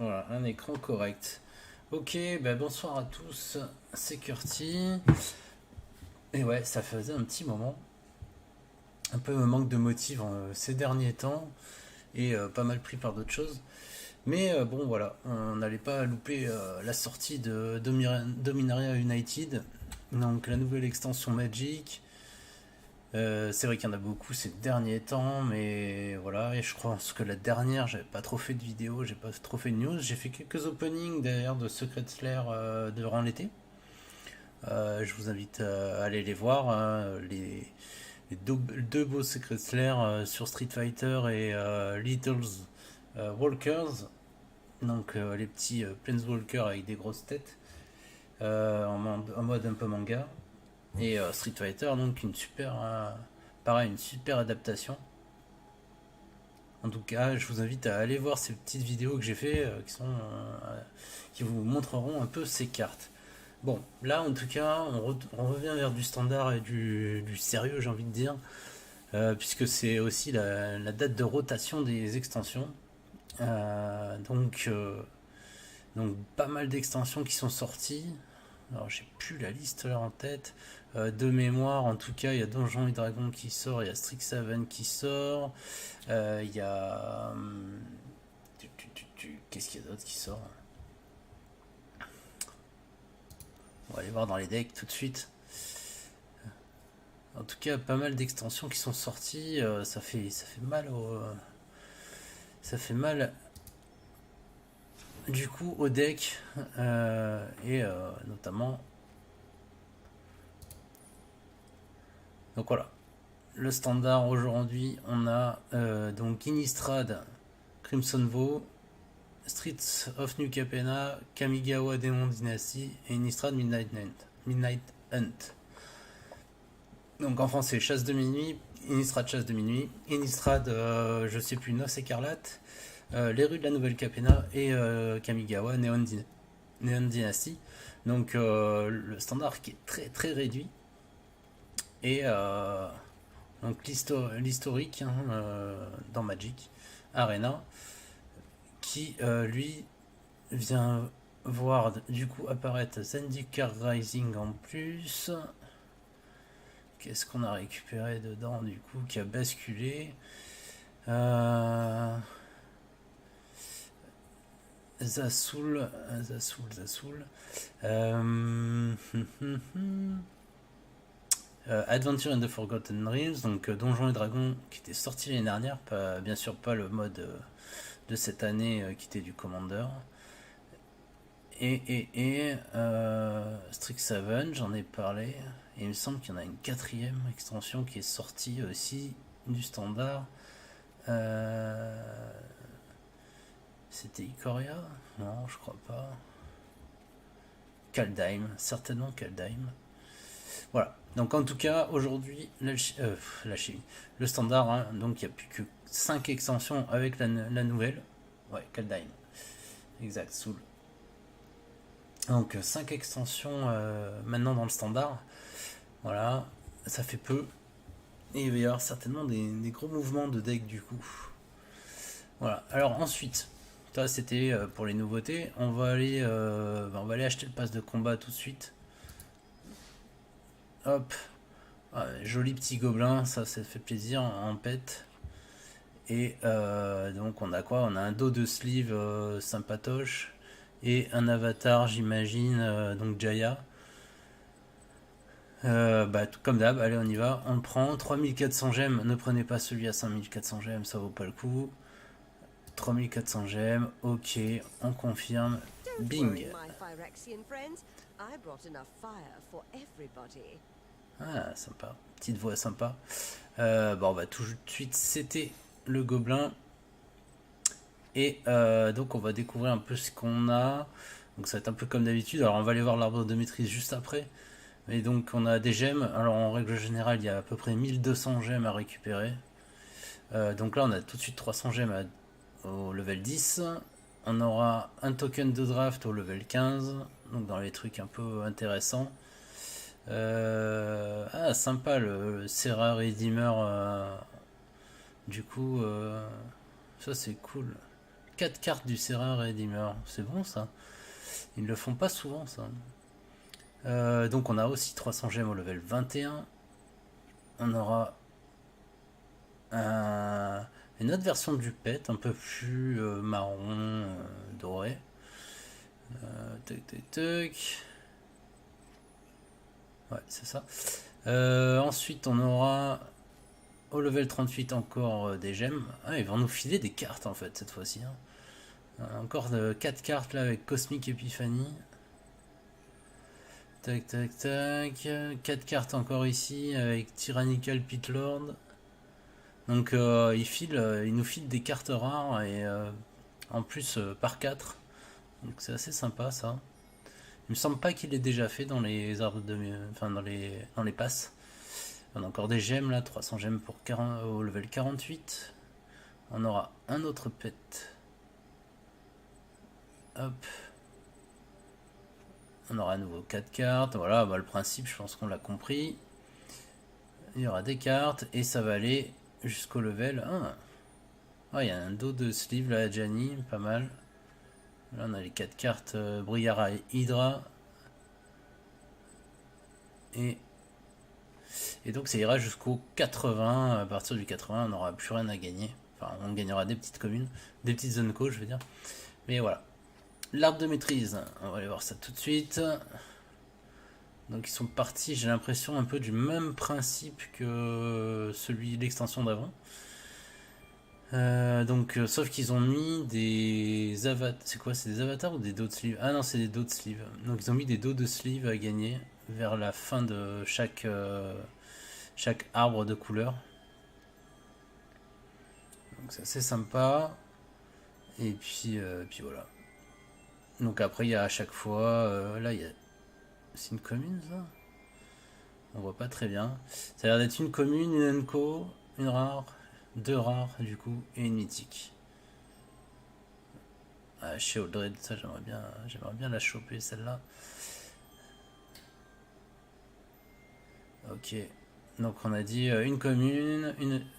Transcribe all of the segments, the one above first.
Voilà, un écran correct. Ok, bah bonsoir à tous, c'est Curti. Et ouais, ça faisait un petit moment. Un peu manque de motif ces derniers temps. Et pas mal pris par d'autres choses. Mais bon, voilà, on n'allait pas louper la sortie de Dominaria United. Donc la nouvelle extension Magic. C'est vrai qu'il y en a beaucoup ces derniers temps, mais voilà, et je pense que la dernière, j'avais pas trop fait de vidéos, j'ai pas trop fait de news. J'ai fait quelques openings d'ailleurs de Secret Slayer durant l'été. Je vous invite à aller les voir, hein, les deux beaux Secret Slayer sur Street Fighter et Littles Walkers, donc les petits Planeswalkers avec des grosses têtes, en mode un peu manga. Et Street Fighter, donc une super, pareil, une super adaptation. En tout cas, je vous invite à aller voir ces petites vidéos que j'ai fait qui vous montreront un peu ces cartes. Bon, là en tout cas, on revient vers du standard et du sérieux, j'ai envie de dire, puisque c'est aussi la date de rotation des extensions. Donc pas mal d'extensions qui sont sorties. Alors j'ai plus la liste là en tête. De mémoire, en tout cas, il y a Donjons et Dragons qui sort, il y a Strixhaven qui sort, il y a. Qu'est-ce qu'il y a d'autre qui sort? On va aller voir dans les decks tout de suite. En tout cas, pas mal d'extensions qui sont sorties. Ça fait mal ça fait mal du coup au deck et notamment. Donc voilà. Le standard aujourd'hui, on a donc Innistrad, Crimson Vow, Streets of New Capenna, Kamigawa Demon Dynasty et Innistrad Midnight Hunt. Donc en français, Chasse de minuit, Innistrad Chasse de minuit, Innistrad, je sais plus, Noce écarlate, les rues de la Nouvelle Capenna et Kamigawa Neon Dynasty. Donc le standard qui est très très réduit. Et donc l'historique hein, dans Magic Arena qui lui vient voir du coup apparaître Zendikar Rising en plus. Qu'est-ce qu'on a récupéré dedans du coup qui a basculé Zasoul. Adventure in the Forgotten Realms, donc Donjons et Dragons qui était sorti l'année dernière, bien sûr pas le mode de cette année qui était du Commander. Et Strixhaven, j'en ai parlé. Et il me semble qu'il y en a une quatrième extension qui est sortie aussi du standard. C'était Ikoria? Non, je crois pas. Kaldheim, certainement Kaldheim. Voilà. Donc en tout cas, aujourd'hui, le standard, hein, donc il n'y a plus que 5 extensions avec la nouvelle. Ouais, Kaldheim. Exact, Soul. Donc 5 extensions maintenant dans le standard. Voilà, ça fait peu. Et il va y avoir certainement des gros mouvements de deck du coup. Voilà, alors ensuite, ça c'était pour les nouveautés. On va aller acheter le pass de combat tout de suite. Hop, joli petit gobelin, ça fait plaisir en pet. Et donc on a quoi? On a un dos de sleeve sympatoche et un avatar, j'imagine, donc Jaya. Tout comme d'hab, allez on y va, on prend 3400 gemmes, ne prenez pas celui à 5400 gemmes, ça vaut pas le coup. 3400 gemmes, ok, on confirme, bing. Ah, sympa, petite voix sympa. On va tout de suite c'était le gobelin. Et donc on va découvrir un peu ce qu'on a. Donc ça va être un peu comme d'habitude, alors on va aller voir l'arbre de maîtrise juste après. Et donc on a des gemmes, alors en règle générale il y a à peu près 1200 gemmes à récupérer. Donc là on a tout de suite 300 gemmes au level 10. On aura un token de draft au level 15, donc dans les trucs un peu intéressants. Sympa le Serra Redeemer. Du coup, ça c'est cool. 4 cartes du Serra Redeemer. C'est bon ça. Ils le font pas souvent ça. Donc on a aussi 300 gemmes au level 21. On aura une autre version du pet, un peu plus marron, doré. Tac tac tac. Ouais, c'est ça. Ensuite, on aura au level 38 encore des gemmes. Ah, ils vont nous filer des cartes en fait cette fois-ci. Hein. Encore 4 cartes là avec Cosmic Epiphany. Tac tac tac. 4 cartes encore ici avec Tyrannical Pitlord. Donc ils nous filent des cartes rares et en plus par 4. Donc c'est assez sympa ça. Il me semble pas qu'il ait déjà fait dans les arbres de... Enfin dans les passes. On a encore des gemmes là, 300 gemmes pour au level 48. On aura un autre pet. Hop. On aura à nouveau 4 cartes. Voilà, bah, le principe je pense qu'on l'a compris. Il y aura des cartes et ça va aller jusqu'au level 1. Ah, il y a un dos de sleeve là à Gianni, pas mal. Là on a les 4 cartes Briara et Hydra. Et donc ça ira jusqu'au 80. À partir du 80 on n'aura plus rien à gagner. Enfin on gagnera des petites communes, des petites zones co je veux dire. Mais voilà. L'arbre de maîtrise, on va aller voir ça tout de suite. Donc ils sont partis, j'ai l'impression, un peu du même principe que celui l'extension d'avant. Sauf qu'ils ont mis des avatars. C'est quoi? C'est des avatars ou des dos de sleeve? Ah non, c'est des dos de sleeve. Donc ils ont mis des dos de sleeve à gagner vers la fin de chaque arbre de couleur. Donc c'est assez sympa. Et puis voilà. Donc après il y a à chaque fois. Là il y a. C'est une commune ça? On voit pas très bien. Ça a l'air d'être une commune, une unco, une rare. 2 rares du coup et une mythique. Ah, chez Oldred, ça j'aimerais bien la choper celle-là. Ok. Donc on a dit une commune,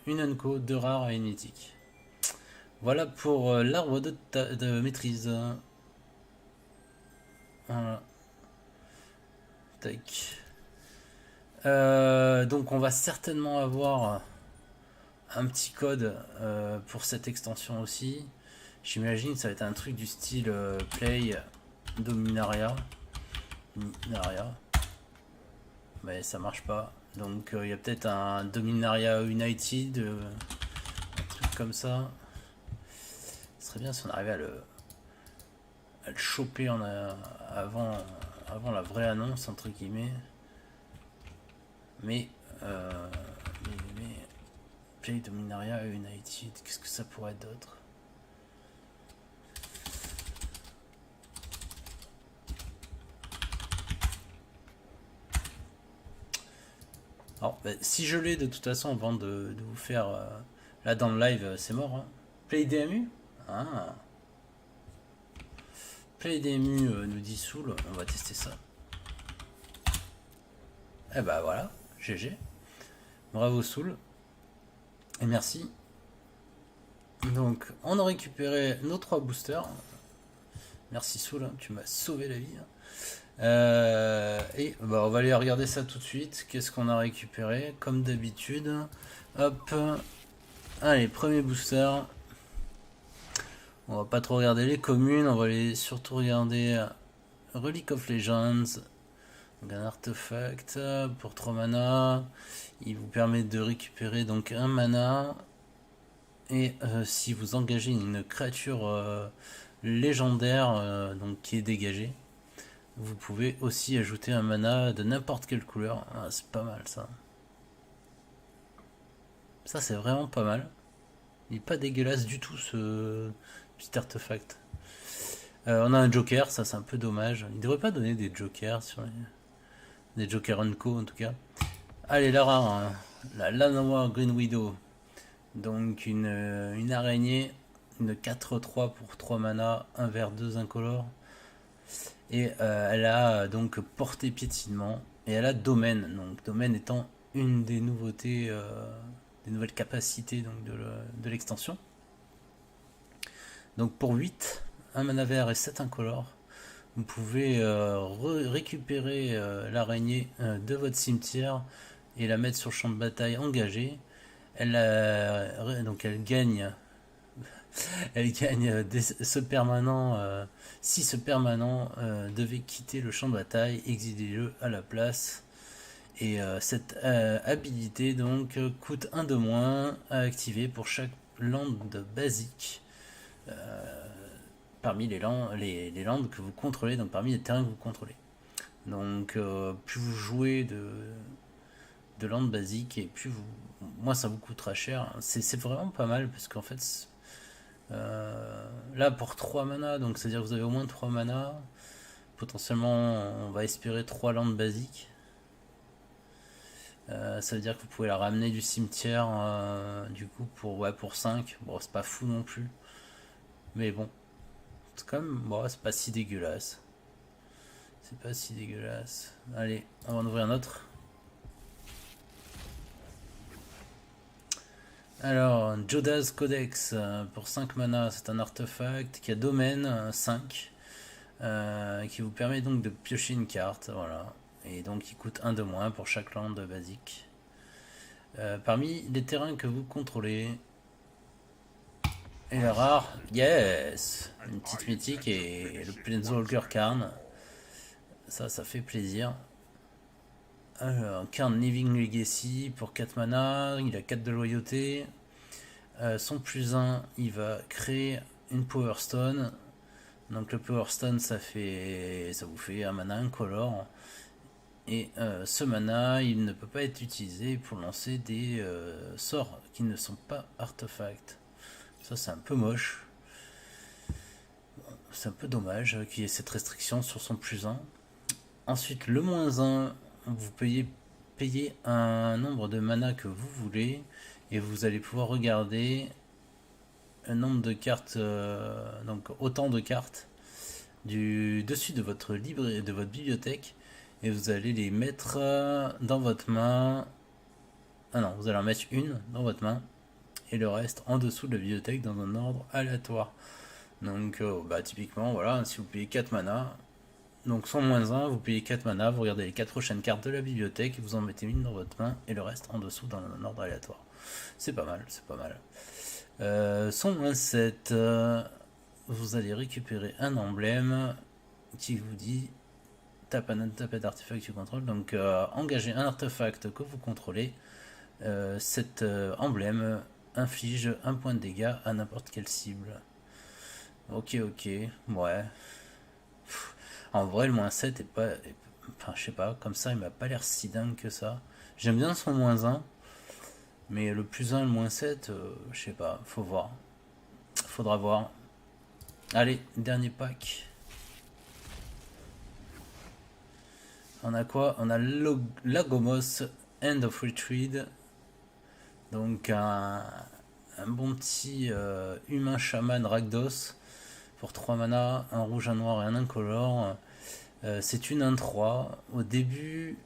une unco, 2 rares et une mythique. Voilà pour l'arbre de maîtrise. Voilà. Tac. Donc on va certainement avoir un petit code pour cette extension aussi. J'imagine que ça va être un truc du style Play Dominaria. Mais ça marche pas. Donc il y a peut-être un Dominaria United, un truc comme ça. Ce serait bien si on arrivait à le choper avant la vraie annonce entre guillemets. Mais Play Dominaria United, qu'est-ce que ça pourrait être d'autre? Alors, bah, si je l'ai de toute façon avant de vous faire là dans le live, c'est mort. Hein. Play DMU. Ah. Play DMU nous dit Soul, on va tester ça. Et bah voilà, GG. Bravo Soul. Et merci. Donc on a récupéré nos 3 boosters. Merci Soul, hein, tu m'as sauvé la vie. Et bah, on va aller regarder ça tout de suite. Qu'est-ce qu'on a récupéré? Comme d'habitude. Hop. Allez, premier booster. On va pas trop regarder les communes. On va aller surtout regarder Relic of Legends. Donc un artefact pour 3 mana. Il vous permet de récupérer donc un mana. Et si vous engagez une créature légendaire donc qui est dégagée, vous pouvez aussi ajouter un mana de n'importe quelle couleur. Ah, c'est pas mal ça. Ça c'est vraiment pas mal. Il est pas dégueulasse du tout ce petit artefact. On a un joker, ça c'est un peu dommage. Il devrait pas donner des jokers sur des jokers unco en tout cas. Allez, la rare, hein. La Llanowar Green Widow. Donc une araignée, une 4-3 pour 3 mana, 1 vert, 2 incolores. Et elle a donc portée piétinement et elle a domaine. Donc domaine étant une des nouveautés, des nouvelles capacités donc, de l'extension. Donc pour 8, un mana vert et 7 incolores, vous pouvez récupérer l'araignée de votre cimetière et la mettre sur le champ de bataille engagé. Donc elle gagne, ce permanent. Si ce permanent devait quitter le champ de bataille, exilez-le à la place. Et cette habilité donc coûte 1 de moins à activer pour chaque land basique parmi les landes que vous contrôlez, donc parmi les terrains que vous contrôlez. Donc plus vous jouez de land basique et plus moins ça vous coûtera cher. C'est vraiment pas mal parce qu'en fait là pour 3 mana, donc c'est à dire que vous avez au moins 3 mana. Potentiellement on va espérer 3 landes basiques. Ça veut dire que vous pouvez la ramener du cimetière du coup pour 5. Bon, c'est pas fou non plus. Mais bon. C'est quand même. Bon, c'est pas si dégueulasse. C'est pas si dégueulasse. Allez, on va en ouvrir un autre. Alors, Joda's Codex pour 5 mana, c'est un artefact qui a domaine 5. Qui vous permet donc de piocher une carte. Voilà. Et donc il coûte 1 de moins pour chaque land basique. Parmi les terrains que vous contrôlez. Et le rare, yes, une petite mythique et le Planeswalker Karn. Ça fait plaisir. Alors, Karn Living Legacy pour 4 mana, il a 4 de loyauté. Son plus 1, il va créer une Power Stone. Donc le Power Stone, ça vous fait un mana incolore. Et ce mana, il ne peut pas être utilisé pour lancer des sorts qui ne sont pas artefacts. Ça, c'est un peu moche. C'est un peu dommage qu'il y ait cette restriction sur son plus 1. Ensuite, le moins 1, vous payez un nombre de mana que vous voulez. Et vous allez pouvoir regarder un nombre de cartes, donc autant de cartes, du dessus de votre bibliothèque. Et vous allez les mettre dans votre main. Ah non, vous allez en mettre une dans votre main. Et le reste en dessous de la bibliothèque dans un ordre aléatoire. Donc typiquement, voilà, si vous payez 4 mana, donc sans moins 1, vous payez 4 mana, vous regardez les 4 prochaines cartes de la bibliothèque, vous en mettez une dans votre main et le reste en dessous dans un ordre aléatoire. C'est pas mal, c'est pas mal. Sans moins 7, vous allez récupérer un emblème qui vous dit tapez d'artefact que tu contrôles. Donc engagez un artefact que vous contrôlez. Cet emblème inflige 1 point de dégâts à n'importe quelle cible. Ok, ouais. En vrai, le moins 7 est pas. Enfin, je sais pas, comme ça, il m'a pas l'air si dingue que ça. J'aime bien son moins 1, mais le plus 1 et le moins 7, je sais pas, faut voir. Faudra voir. Allez, dernier pack. On a quoi? On a Lagomos, End of Retreat. Donc un bon petit humain chaman Rakdos pour 3 mana, un rouge, un noir et un incolore. C'est une 1-3. Au début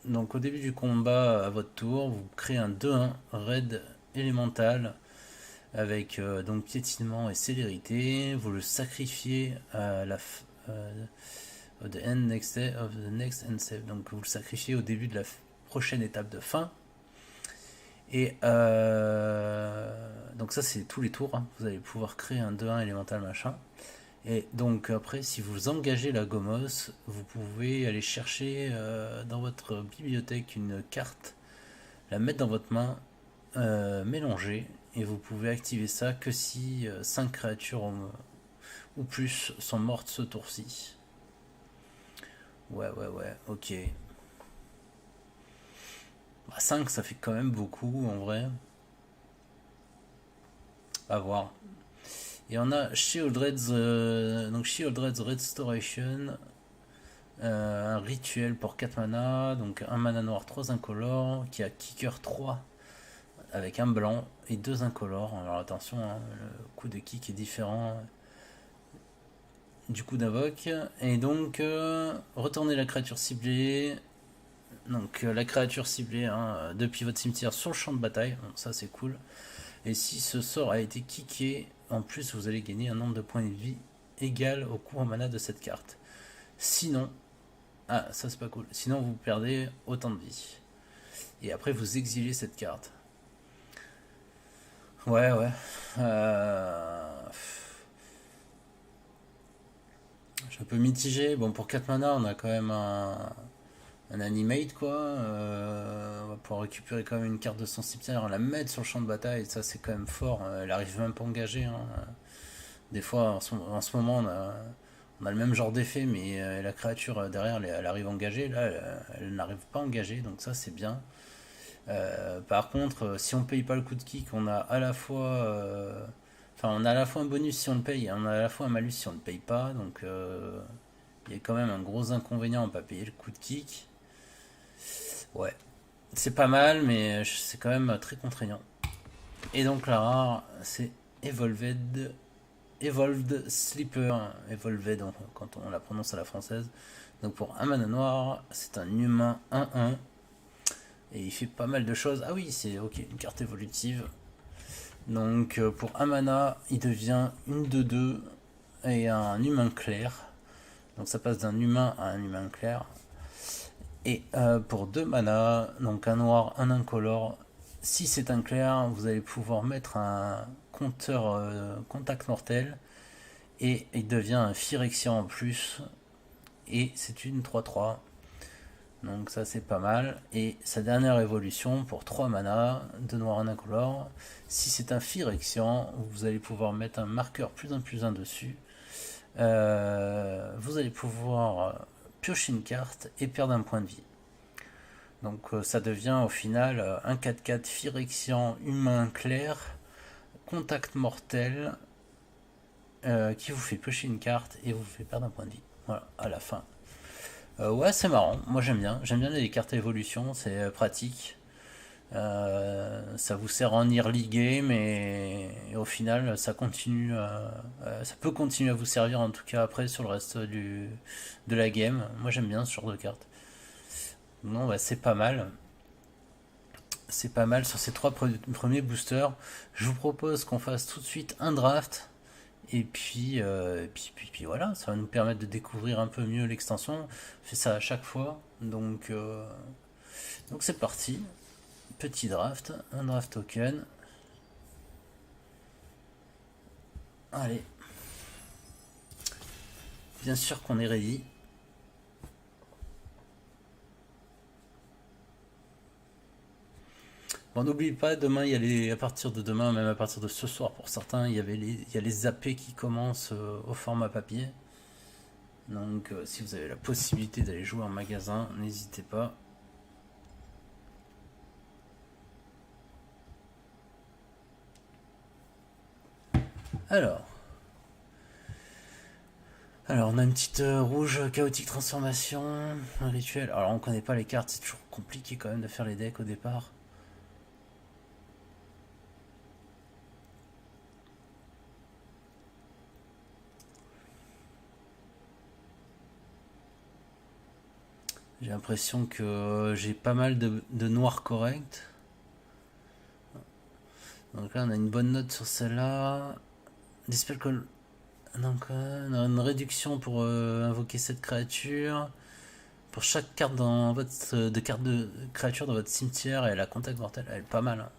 du combat à votre tour, vous créez un 2-1 raid élémental avec donc piétinement et célérité. Vous le sacrifiez à la of the next end save. Donc vous le sacrifiez au début de la prochaine étape de fin. Et donc ça c'est tous les tours, hein. Vous allez pouvoir créer un 2-1 élémental machin. Et donc après, si vous engagez la Gomos, vous pouvez aller chercher dans votre bibliothèque une carte, la mettre dans votre main, mélanger, et vous pouvez activer ça que si 5 créatures ou plus sont mortes ce tour-ci. Ouais, ok. 5 ça fait quand même beaucoup en vrai. À voir. Et on a Sheoldred's Restoration, un rituel pour 4 mana, donc un mana noir, 3 incolores, qui a kicker 3 avec un blanc et 2 incolores. Alors attention, hein, le coup de kick est différent du coup d'invoque. Et donc retournez la créature ciblée. Donc la créature ciblée depuis votre cimetière sur le champ de bataille, bon, ça c'est cool. Et si ce sort a été kické, en plus vous allez gagner un nombre de points de vie égal au coût en mana de cette carte. Sinon, ah ça c'est pas cool, sinon vous perdez autant de vie. Et après vous exilez cette carte. Ouais. Je suis un peu mitigé. Bon, pour 4 mana, on a quand même un animate, quoi. On va pouvoir récupérer quand même une carte de son cimetière, la mettre sur le champ de bataille. Ça, c'est quand même fort. Elle arrive même pas engagée. Hein. Des fois, en ce moment, on a le même genre d'effet, mais la créature derrière, elle arrive engagée. Là, elle n'arrive pas engagée, donc ça, c'est bien. Par contre, si on paye pas le coup de kick, on a à la fois. Enfin, on a à la fois un bonus si on le paye et on a à la fois un malus si on ne le paye pas. Donc, il y a quand même un gros inconvénient à ne pas payer le coup de kick. Ouais, c'est pas mal, mais c'est quand même très contraignant. Et donc, la rare, c'est Evolved Sleeper. Evolved, quand on la prononce à la française. Donc, pour un mana noir, c'est un humain 1-1. Et il fait pas mal de choses. Ah oui, c'est ok, une carte évolutive. Donc pour un mana, il devient une 2-2 et un humain clair. Donc ça passe d'un humain à un humain clair. Et pour 2 mana, donc un noir, un incolore, si c'est un clair, vous allez pouvoir mettre un compteur contact mortel. Et il devient un Phyrexian en plus. Et c'est une 3-3. Donc ça c'est pas mal. Et sa dernière évolution pour 3 mana, 2 noirs, 1 incolore. Si c'est un Phyrexian, vous allez pouvoir mettre un marqueur +1/+1 dessus. Vous allez pouvoir piocher une carte et perdre un point de vie. Donc ça devient au final un 4-4 Phyrexian humain clair, contact mortel, qui vous fait piocher une carte et vous fait perdre un point de vie. Voilà, à la fin. Ouais, c'est marrant. Moi, j'aime bien. J'aime bien les cartes évolution. C'est pratique. Ça vous sert en early game et au final, ça continue. Ça peut continuer à vous servir en tout cas après sur le reste de la game. Moi, j'aime bien ce genre de cartes. Non, bah, c'est pas mal. C'est pas mal sur ces 3 premiers boosters. Je vous propose qu'on fasse tout de suite un draft. Et puis voilà, ça va nous permettre de découvrir un peu mieux l'extension. On fait ça à chaque fois. Donc c'est parti. Petit draft, un draft token. Allez. Bien sûr qu'on est ready. Bon, n'oublie pas, demain, à partir de demain, même à partir de ce soir pour certains, il y a les AP qui commencent au format papier. Donc si vous avez la possibilité d'aller jouer en magasin, n'hésitez pas. Alors, on a une petite rouge chaotique transformation, un rituel. Alors on connaît pas les cartes, c'est toujours compliqué quand même de faire les decks au départ. J'ai l'impression que j'ai pas mal de noirs corrects. Donc là on a une bonne note sur celle-là. Dispel Call. Donc on a une réduction pour invoquer cette créature. Pour chaque carte de carte de créature dans votre cimetière, et la contact mortel, elle est pas mal. Hein.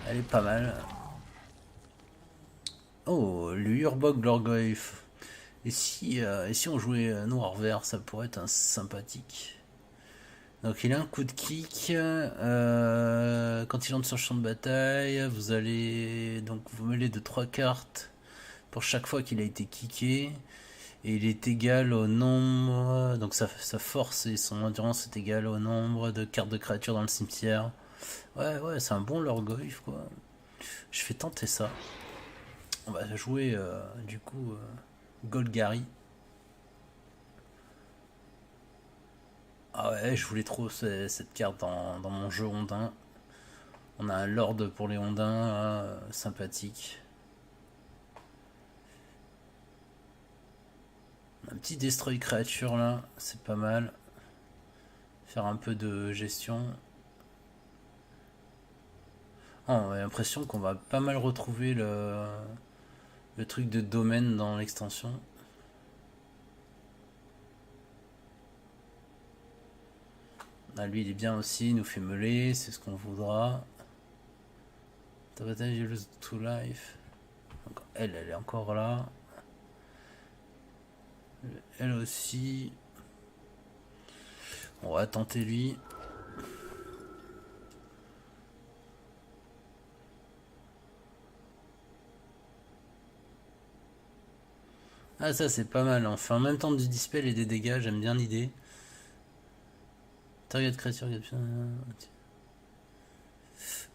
Elle est pas mal. Oh, le Urbog Lorgoyf. Et si on jouait noir-vert, ça pourrait être un sympathique. Donc il a un coup de kick. Quand il entre sur le champ de bataille, vous allez donc vous mêler de 3 cartes pour chaque fois qu'il a été kické. Et il est égal au nombre. Donc sa force et son endurance est égal au nombre de cartes de créatures dans le cimetière. Ouais, c'est un bon Lorgoyf quoi. Je fais tenter ça. On va jouer du coup Golgari. Ah ouais, je voulais trop cette carte dans mon jeu ondin. On a un Lord pour les ondins, sympathique. Un petit destroy créature là, c'est pas mal. Faire un peu de gestion. Ah, on a l'impression qu'on va pas mal retrouver le truc de domaine dans l'extension. Ah, lui il est bien aussi, il nous fait meuler, c'est ce qu'on voudra. You lose to life. Donc, elle est encore là. Elle aussi. On va tenter lui. Ah ça c'est pas mal. Enfin en même temps du dispel et des dégâts, j'aime bien l'idée. Target créature.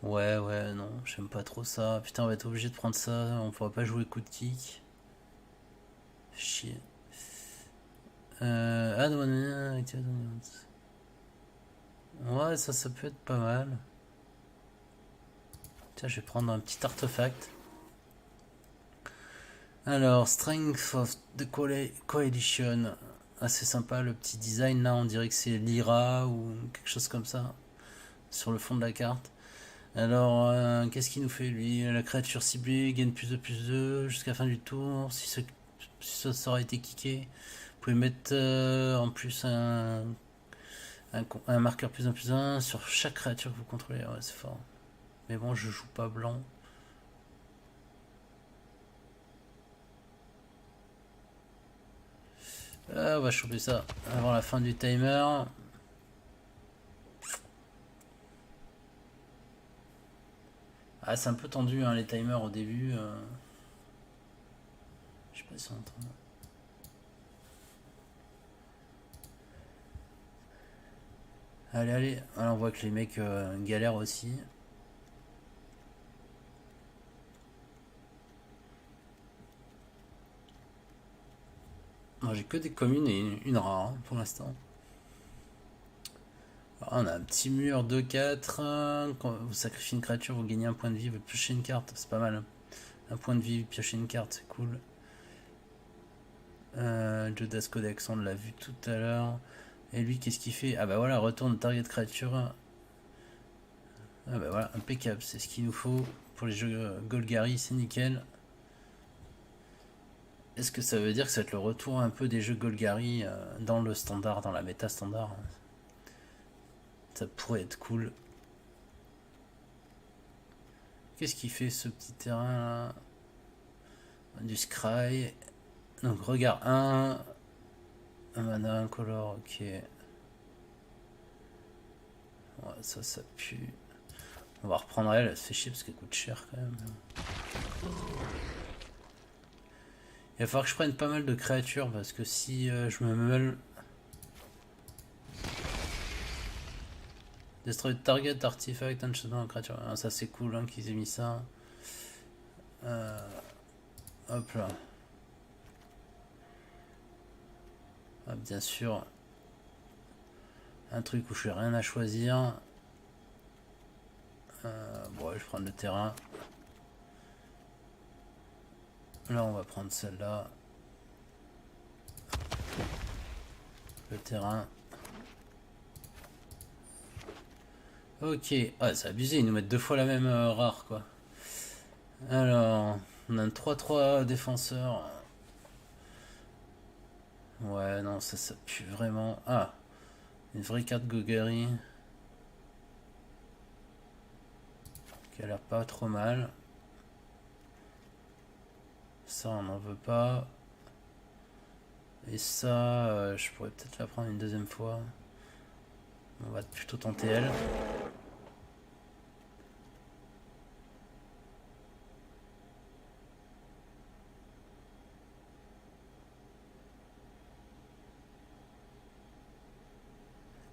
Ouais, non, j'aime pas trop ça. Putain, on va être obligé de prendre ça. On pourra pas jouer coup de kick. Chier. Ah non, ouais, ça peut être pas mal. Tiens, je vais prendre un petit artefact. Alors, Strength of the Coalition. Assez sympa le petit design là, on dirait que c'est Lyra ou quelque chose comme ça sur le fond de la carte. Alors, qu'est-ce qu'il nous fait lui? La créature ciblée gagne +2/+2 jusqu'à la fin du tour. Si ça aurait été kické, vous pouvez mettre en plus un marqueur +1/+1 sur chaque créature que vous contrôlez. Ouais, c'est fort. Mais bon, je joue pas blanc. On va choper ça avant la fin du timer. Ah, c'est un peu tendu hein, les timers au début. Je sais pas si on entend. Allez. Alors, on voit que les mecs galèrent aussi. Moi, j'ai que des communes et une rare hein, pour l'instant. On a un petit mur 2-4. Quand vous sacrifiez une créature, vous gagnez un point de vie, vous piochez une carte. C'est pas mal. Un point de vie, piocher une carte, c'est cool. Judas Codex, on l'a vu tout à l'heure. Et lui, qu'est-ce qu'il fait? Ah bah voilà, retourne target créature. Ah bah voilà, impeccable, c'est ce qu'il nous faut pour les jeux Golgari, c'est nickel. Est-ce que ça veut dire que ça va être le retour un peu des jeux Golgari dans le standard, dans la méta standard? Ça pourrait être cool. Qu'est-ce qu'il fait ce petit terrain là? Du scry. Donc regard 1. Un mana incolore, ok. Ouais, ça pue. On va reprendre elle se fait chier parce qu'elle coûte cher quand même. Il va falloir que je prenne pas mal de créatures parce que si je me meule. Destroy target artifact and shutdown creature. Ah, ça c'est cool hein, qu'ils aient mis ça. Hop là. Ah, bien sûr. Un truc où je n'ai rien à choisir. Bon, je vais prendre le terrain. Là, on va prendre celle-là. Le terrain. Ok. Ah, c'est abusé, ils nous mettent deux fois la même rare, quoi. Alors, on a un 3-3 défenseur. Ouais, non, ça pue vraiment. Ah, une vraie carte Gogari. Qui a l'air pas trop mal. Ça, on n'en veut pas. Et ça, je pourrais peut-être la prendre une deuxième fois. On va plutôt tenter elle.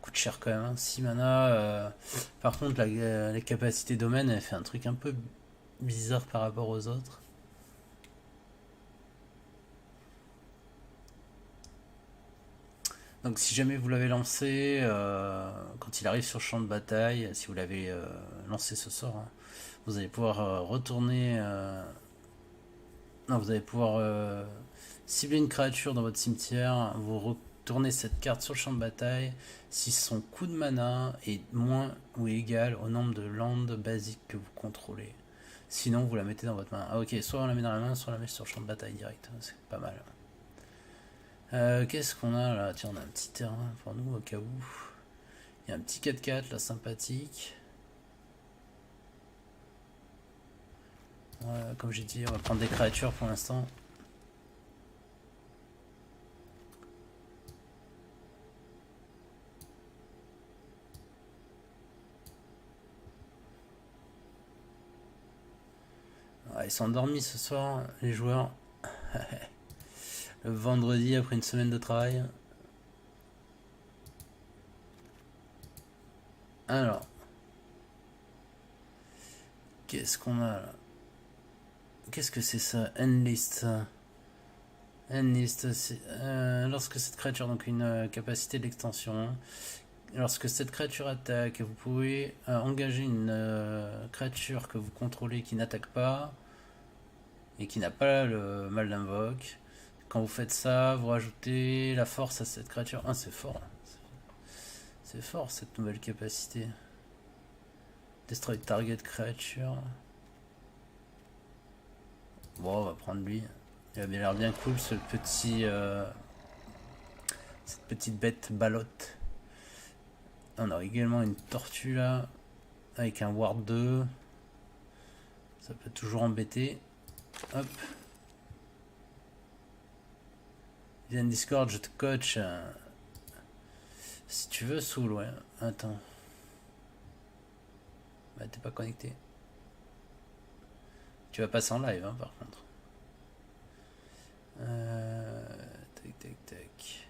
Coûte cher quand même, hein. 6 mana. Par contre, la capacité domaine, elle fait un truc un peu bizarre par rapport aux autres. Donc si jamais vous l'avez lancé, quand il arrive sur le champ de bataille, si vous l'avez lancé ce sort, hein, vous allez pouvoir retourner... non, vous allez pouvoir cibler une créature dans votre cimetière, vous tournez cette carte sur le champ de bataille si son coût de mana est moins ou égal au nombre de landes basiques que vous contrôlez. Sinon, vous la mettez dans votre main. Ah ok, soit on la met dans la main, soit on la met sur le champ de bataille direct. C'est pas mal. Qu'est-ce qu'on a là? Tiens, on a un petit terrain pour nous au cas où. Il y a un petit 4x4 là, sympathique. Comme j'ai dit, on va prendre des créatures pour l'instant. Ils sont endormis ce soir, les joueurs. Le vendredi après une semaine de travail. Alors. Qu'est-ce qu'on a là? Qu'est-ce que c'est ça? Endlist. Endlist, lorsque cette créature, donc une capacité d'extension. Lorsque cette créature attaque, vous pouvez engager une créature que vous contrôlez qui n'attaque pas et qui n'a pas le mal d'invoque. Quand vous faites ça, vous rajoutez la force à cette créature. Ah, c'est fort. C'est fort cette nouvelle capacité. Destroy target créature. Bon, on va prendre lui. Il a l'air bien cool ce petit. Cette petite bête ballotte. On a également une tortue là. Avec un ward 2. Ça peut toujours embêter. Hop. Viens Discord, je te coach. Si tu veux, Soul, ouais. Attends. Bah, t'es pas connecté. Tu vas passer en live, hein, par contre. Tac, tac, tac.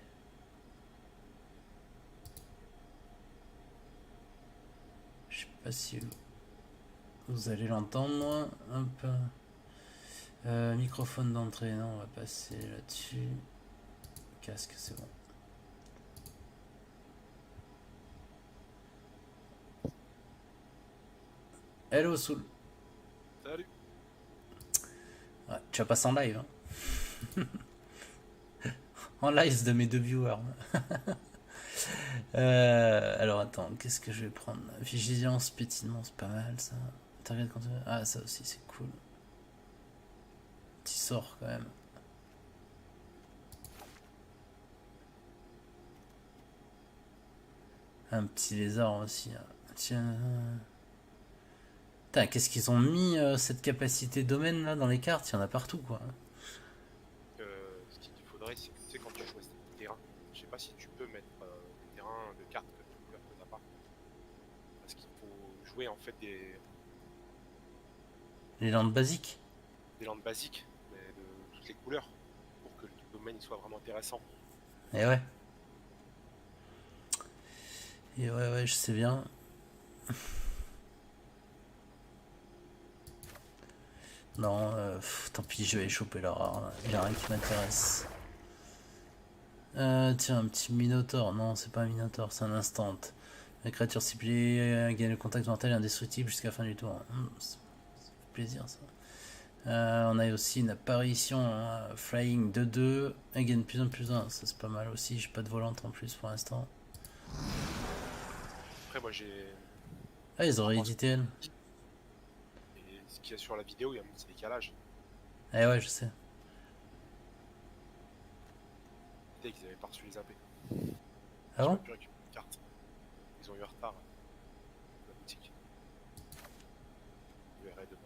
Je sais pas si vous allez l'entendre. Hop. Microphone d'entrée, non, on va passer là-dessus. Casque, c'est bon. Hello Soul. Salut. Ouais, tu vas passer en live. Hein. En live de mes deux viewers. Alors attends, qu'est-ce que je vais prendre? Vigilance, pétinement, c'est pas mal ça. Target contre... Ah, ça aussi c'est cool. Petit sort quand même. Un petit lézard aussi. Tiens. Putain, qu'est-ce qu'ils ont mis cette capacité domaine là dans les cartes? Il y en a partout quoi. Ce qu'il faudrait, c'est que tu sais, quand tu choisis des terrains, je sais pas si tu peux mettre des terrains de cartes que t'as pas. Parce qu'il faut jouer en fait Les landes basiques. des landes basiques, mais de toutes les couleurs, pour que le domaine il soit vraiment intéressant. Et ouais. Et ouais, je sais bien. Non, tant pis, je vais choper la rare. Il n'y a rien qui m'intéresse. Tiens, un petit Minotaur. Non, c'est pas un Minotaur, c'est un instant. La créature ciblée gagne le contact mental indestructible jusqu'à la fin du tour. Ça fait plaisir ça. On a aussi une apparition Flying 2-2. Elle gagne plus 1 plus 1. Ça c'est pas mal aussi. J'ai pas de volante en plus pour l'instant. Après, moi j'ai. Ah, ils auraient édité elle. Et ce qu'il y a sur la vidéo, il y a un petit décalage. Eh ouais, je sais. Dès qu'ils avaient pas reçu les AP. Ah bon? Ils ont pu récupérer une carte. Ils ont eu un retard à la boutique. Le RA de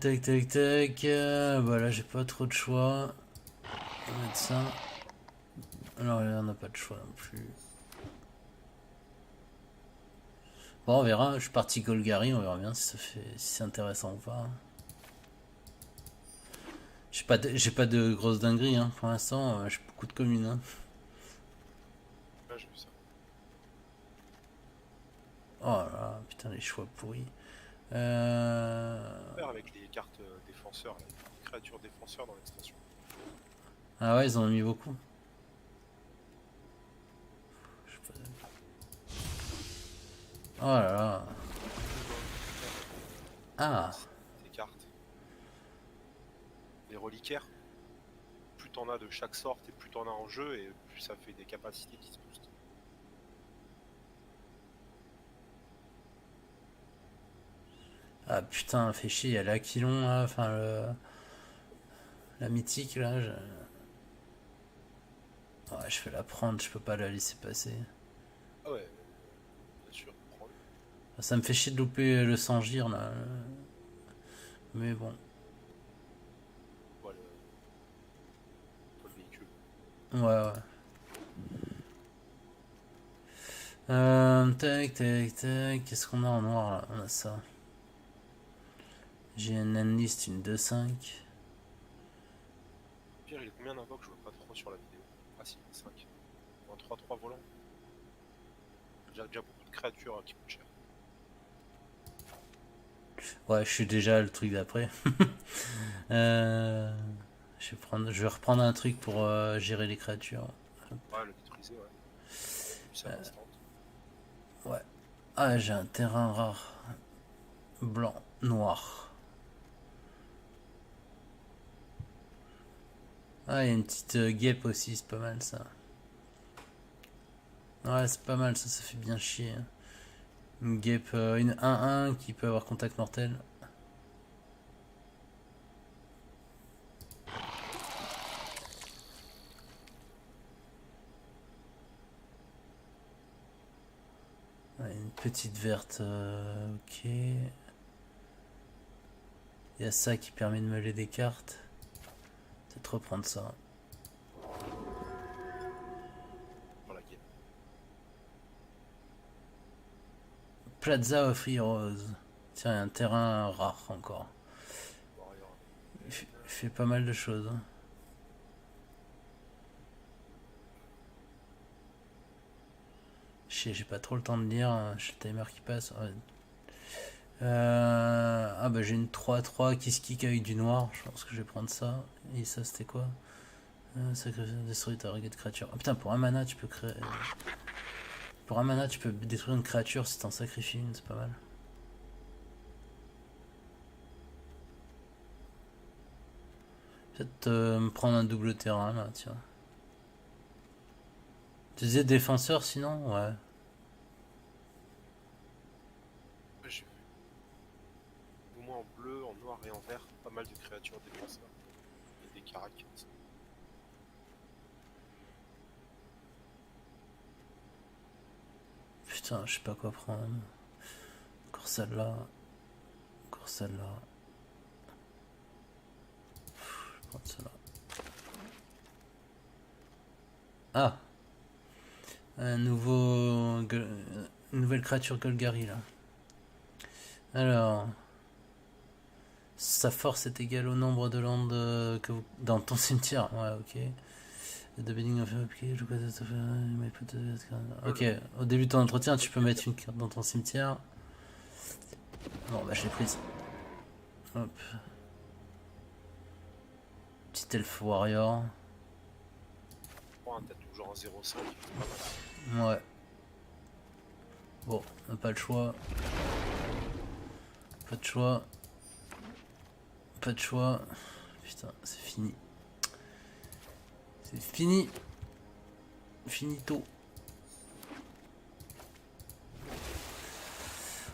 Tac tac tac. Voilà, j'ai pas trop de choix. On va mettre ça. Alors là, on n'a pas de choix non plus. Bon, on verra. Je suis parti Golgari, on verra bien si c'est intéressant ou pas. J'ai pas de grosse dinguerie hein, pour l'instant. J'ai beaucoup de communes. Hein. là, j'ai vu ça. Oh là là, putain les choix pourris. Faire avec les cartes défenseurs, là, les créatures défenseurs dans l'extension. Ah ouais, ils en ont mis beaucoup. Oh là là. Ah. Ces cartes. reliquaires. Plus t'en as de chaque sorte et plus t'en as en jeu et plus ça fait des capacités qui se boostent. Ah putain, fait chier, il y a l'Aquilon là, enfin la mythique là. Ouais, je vais la prendre, je peux pas la laisser passer. Ah ouais, bien sûr, prends-le. Ça me fait chier de louper le Sangir là. Mais bon. Voilà, le véhicule. Ouais, ouais. Tac, tac, tac. Qu'est-ce qu'on a en noir là? On a ça. J'ai une N-list, une 2.5. Pierre, il est combien d'invoques? Je vois pas trop sur la vidéo. Ah si, 5. Un 3-3 volant. Déjà beaucoup de créatures qui coûtent cher. Ouais, je suis déjà le truc d'après. Je vais reprendre un truc pour gérer les créatures. Ouais, le maîtriser, ouais. C'est instant. Ouais. Ah, j'ai un terrain rare. Blanc, noir. Ah, il y a une petite guêpe aussi, c'est pas mal ça. Ouais, c'est pas mal ça, ça fait bien chier. Une guêpe, une 1-1 qui peut avoir contact mortel. Ouais, une petite verte, ok. Il y a ça qui permet de meuler des cartes. Peut-être reprendre ça. Pour la guêpe. Plaza of Heroes. Tiens, il y a un terrain rare encore. Warrior. Il fait pas mal de choses. Hein. J'ai pas trop le temps de lire. J'ai le timer qui passe. Ouais. Ah bah j'ai une 3-3 qui se kick avec du noir. Je pense que je vais prendre ça. Et ça c'était quoi? Détruire target créature. Ah putain, pour un mana tu peux créer. Pour un mana tu peux détruire une créature si t'en sacrifies une, c'est pas mal. Peut-être me prendre un double terrain là, tiens. Tu disais défenseur sinon? Ouais. J'ai vu. Au moins en bleu, en noir et en vert, pas mal de créatures défenseurs. Et des caracs. Putain, je sais pas quoi prendre. Encore celle-là. Encore celle-là. Je vais prendre celle-là. Ah! Un nouveau. Une nouvelle créature Golgari là. Alors. Sa force est égale au nombre de landes que vous... dans ton cimetière. Ouais, ok. The beginning of ok, au début de ton entretien, tu peux mettre une carte dans ton cimetière. Bon, bah je l'ai prise. Hop. Petit elfe warrior. T'as toujours un 0,5. Ouais. Bon, on n'a pas le choix. Pas de choix. Pas de choix. Putain, c'est fini. C'est fini. Finito.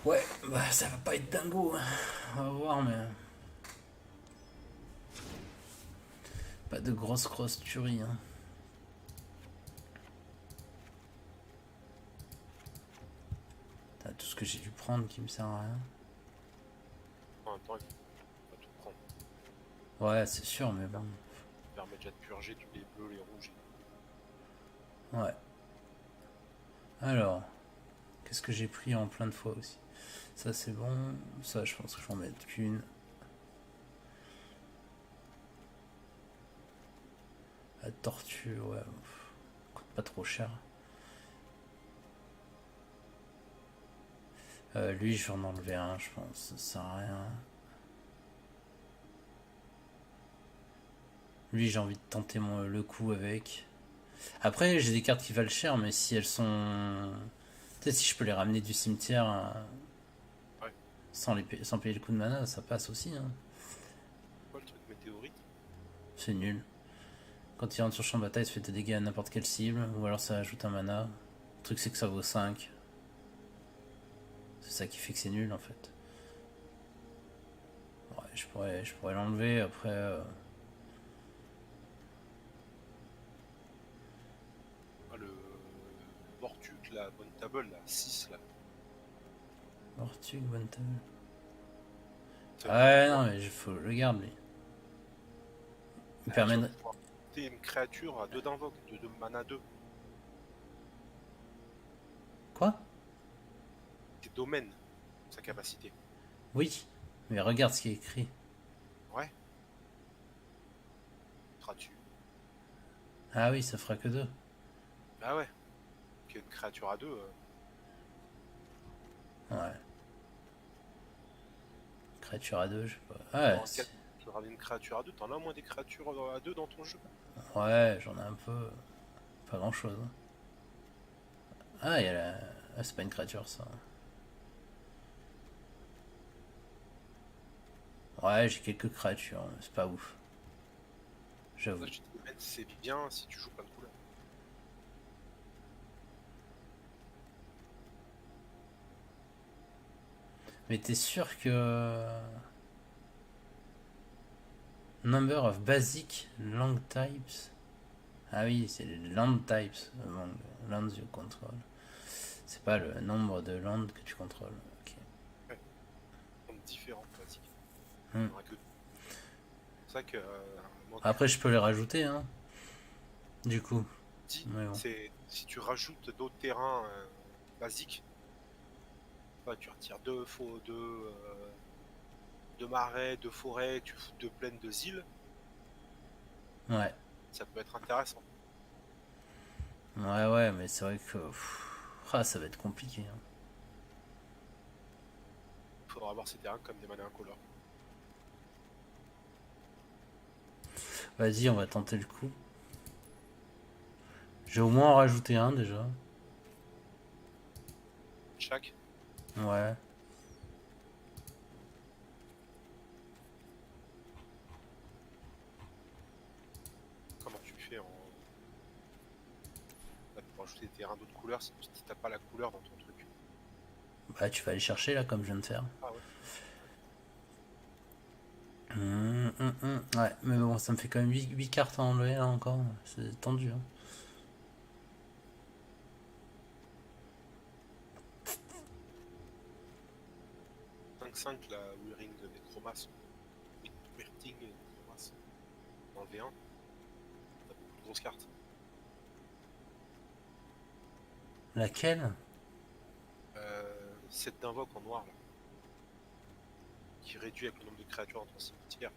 Ouais, bah ça va pas être dingo. On va voir, mais. Pas de grosse tuerie. Hein. T'as tout ce que j'ai dû prendre qui me sert à rien. En même temps, il faut pas tout prendre. Ouais, c'est sûr, mais bon. Ça permet déjà de purger tous les bleus, les rouges. Ouais. Alors, qu'est-ce que j'ai pris en plein de fois aussi? Ça c'est bon. Ça, je pense que je vais en mettre qu'une. La tortue, ouais. Coûte pas trop cher. Lui, je vais en enlever un, je pense. Ça sert à rien. Lui, j'ai envie de tenter le coup avec. Après, j'ai des cartes qui valent cher, mais si elles sont. Peut-être si je peux les ramener du cimetière Ouais. sans payer le coup de mana, ça passe aussi. Hein. Quoi le truc météorite? C'est nul. Quand il rentre sur champ de bataille, ça fait des dégâts à n'importe quelle cible, ou alors ça ajoute un mana. Le truc c'est que ça vaut 5. C'est ça qui fait que c'est nul en fait. Ouais, je pourrais l'enlever après. Ah, le Mortuc, la bonne table, là, 6 là. Mortug, bonne table. Ça veut Ouais, dire non, mais il faut le garde lui. Il que tu permet vas de... pouvoir monter une créature à 2 d'invoque, de 2 mana 2. Quoi? C'est domaine, sa capacité. Oui, mais regarde ce qui est écrit. Ouais. Seras-tu. Ah oui, ça fera que 2. Ah ouais. Une créature à 2. Ouais. Créature à 2, je sais pas. Ouais, Tu auras une créature à 2, t'en as au moins des créatures à 2 dans ton jeu. ouais, j'en ai un peu. Pas grand chose. Ah, il y a la... Ah, c'est pas une créature ça. Ouais, j'ai quelques créatures, mais c'est pas ouf. J'avoue. Là, je te dis, domaine, c'est bien si tu joues plein de couleurs. Mais t'es sûr que... Number of basic land types. Ah oui, c'est les land types among lands you control. C'est pas le nombre de lands que tu contrôles. Ok. Ouais. Sont différents, basiques. Hmm. Il y en aura que deux. C'est ça que. Après, je peux les rajouter, hein. Du coup. Dit, Mais bon. c'est si tu rajoutes d'autres terrains basiques, bah, tu retires deux marais, deux forêts, tu fous deux plaines, deux îles, Ouais. ça peut être intéressant. Ouais, ouais, mais c'est vrai que... Ah, ça va être compliqué, hein. Il faudra avoir ces terrains comme des manins incolores. Vas-y, on va tenter le coup. J'ai au moins en rajouté un déjà. Chaque, Ouais. comment tu fais en. Là, pour ajouter des terrains d'autres couleurs si t'as pas la couleur dans ton truc. Bah, tu vas aller chercher là, comme je viens de faire. Ah ouais. Ouais, mais bon, ça me fait quand même 8 cartes à enlever là encore. C'est tendu, hein. 5-5, la Wearing des Chromas. Werting et Chromas. Dans le V1, t'as beaucoup de grosses cartes. Laquelle? 7 d'invoque en noir là. Qui réduit avec le nombre de créatures dans ton cimetière.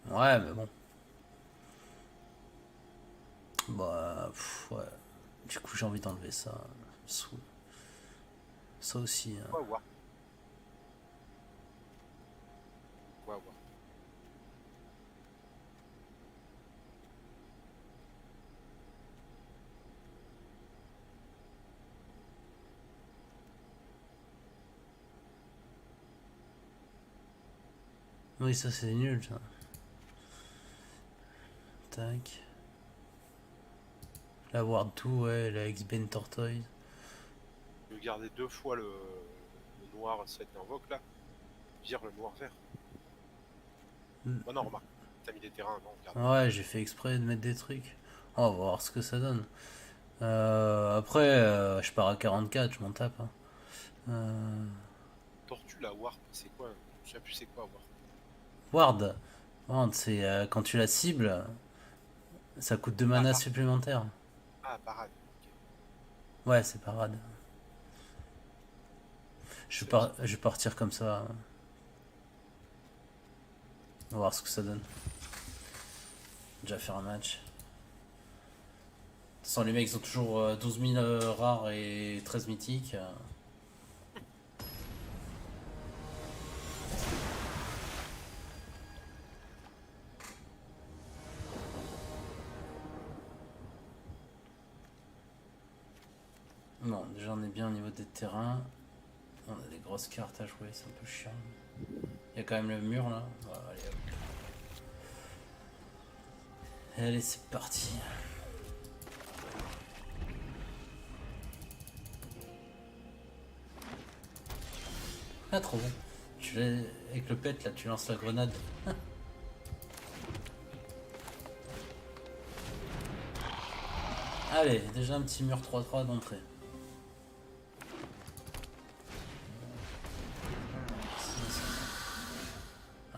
Ouais, mais bon. Bah, ouais. Du coup, j'ai envie d'enlever ça. Ça me saoule. Ça aussi, hein. On va voir. On va voir. Oui, ça c'est nul, ça. Tac. La Ward 2, ouais, la X-Ben Tortoise. Je vais garder 2 fois le noir 7 d'invoque là. Vire le noir vert. Oh non, remarque. T'as mis des terrains, non, regarde. Ouais, j'ai fait exprès de mettre des trucs. On va voir ce que ça donne. Après, je pars à 44, je m'en tape, hein. Tortue, la warp, c'est quoi? Je sais plus c'est quoi warp. Ward. Ward, c'est quand tu la cibles, ça coûte 2 mana supplémentaires. Ah, parade. Ok. Ouais, c'est parade. Je vais partir comme ça. On va voir ce que ça donne. Déjà faire un match. Sans les mecs, ils ont toujours 12 000 rares et 13 mythiques. Bon, déjà on est bien au niveau des terrains. On a des grosses cartes à jouer, c'est un peu chiant. Il y a quand même le mur là. Ouais, allez hop. Allez, c'est parti. Ah, trop bon. Avec le pet là, tu lances la grenade. Allez, déjà un petit mur 3-3 d'entrée.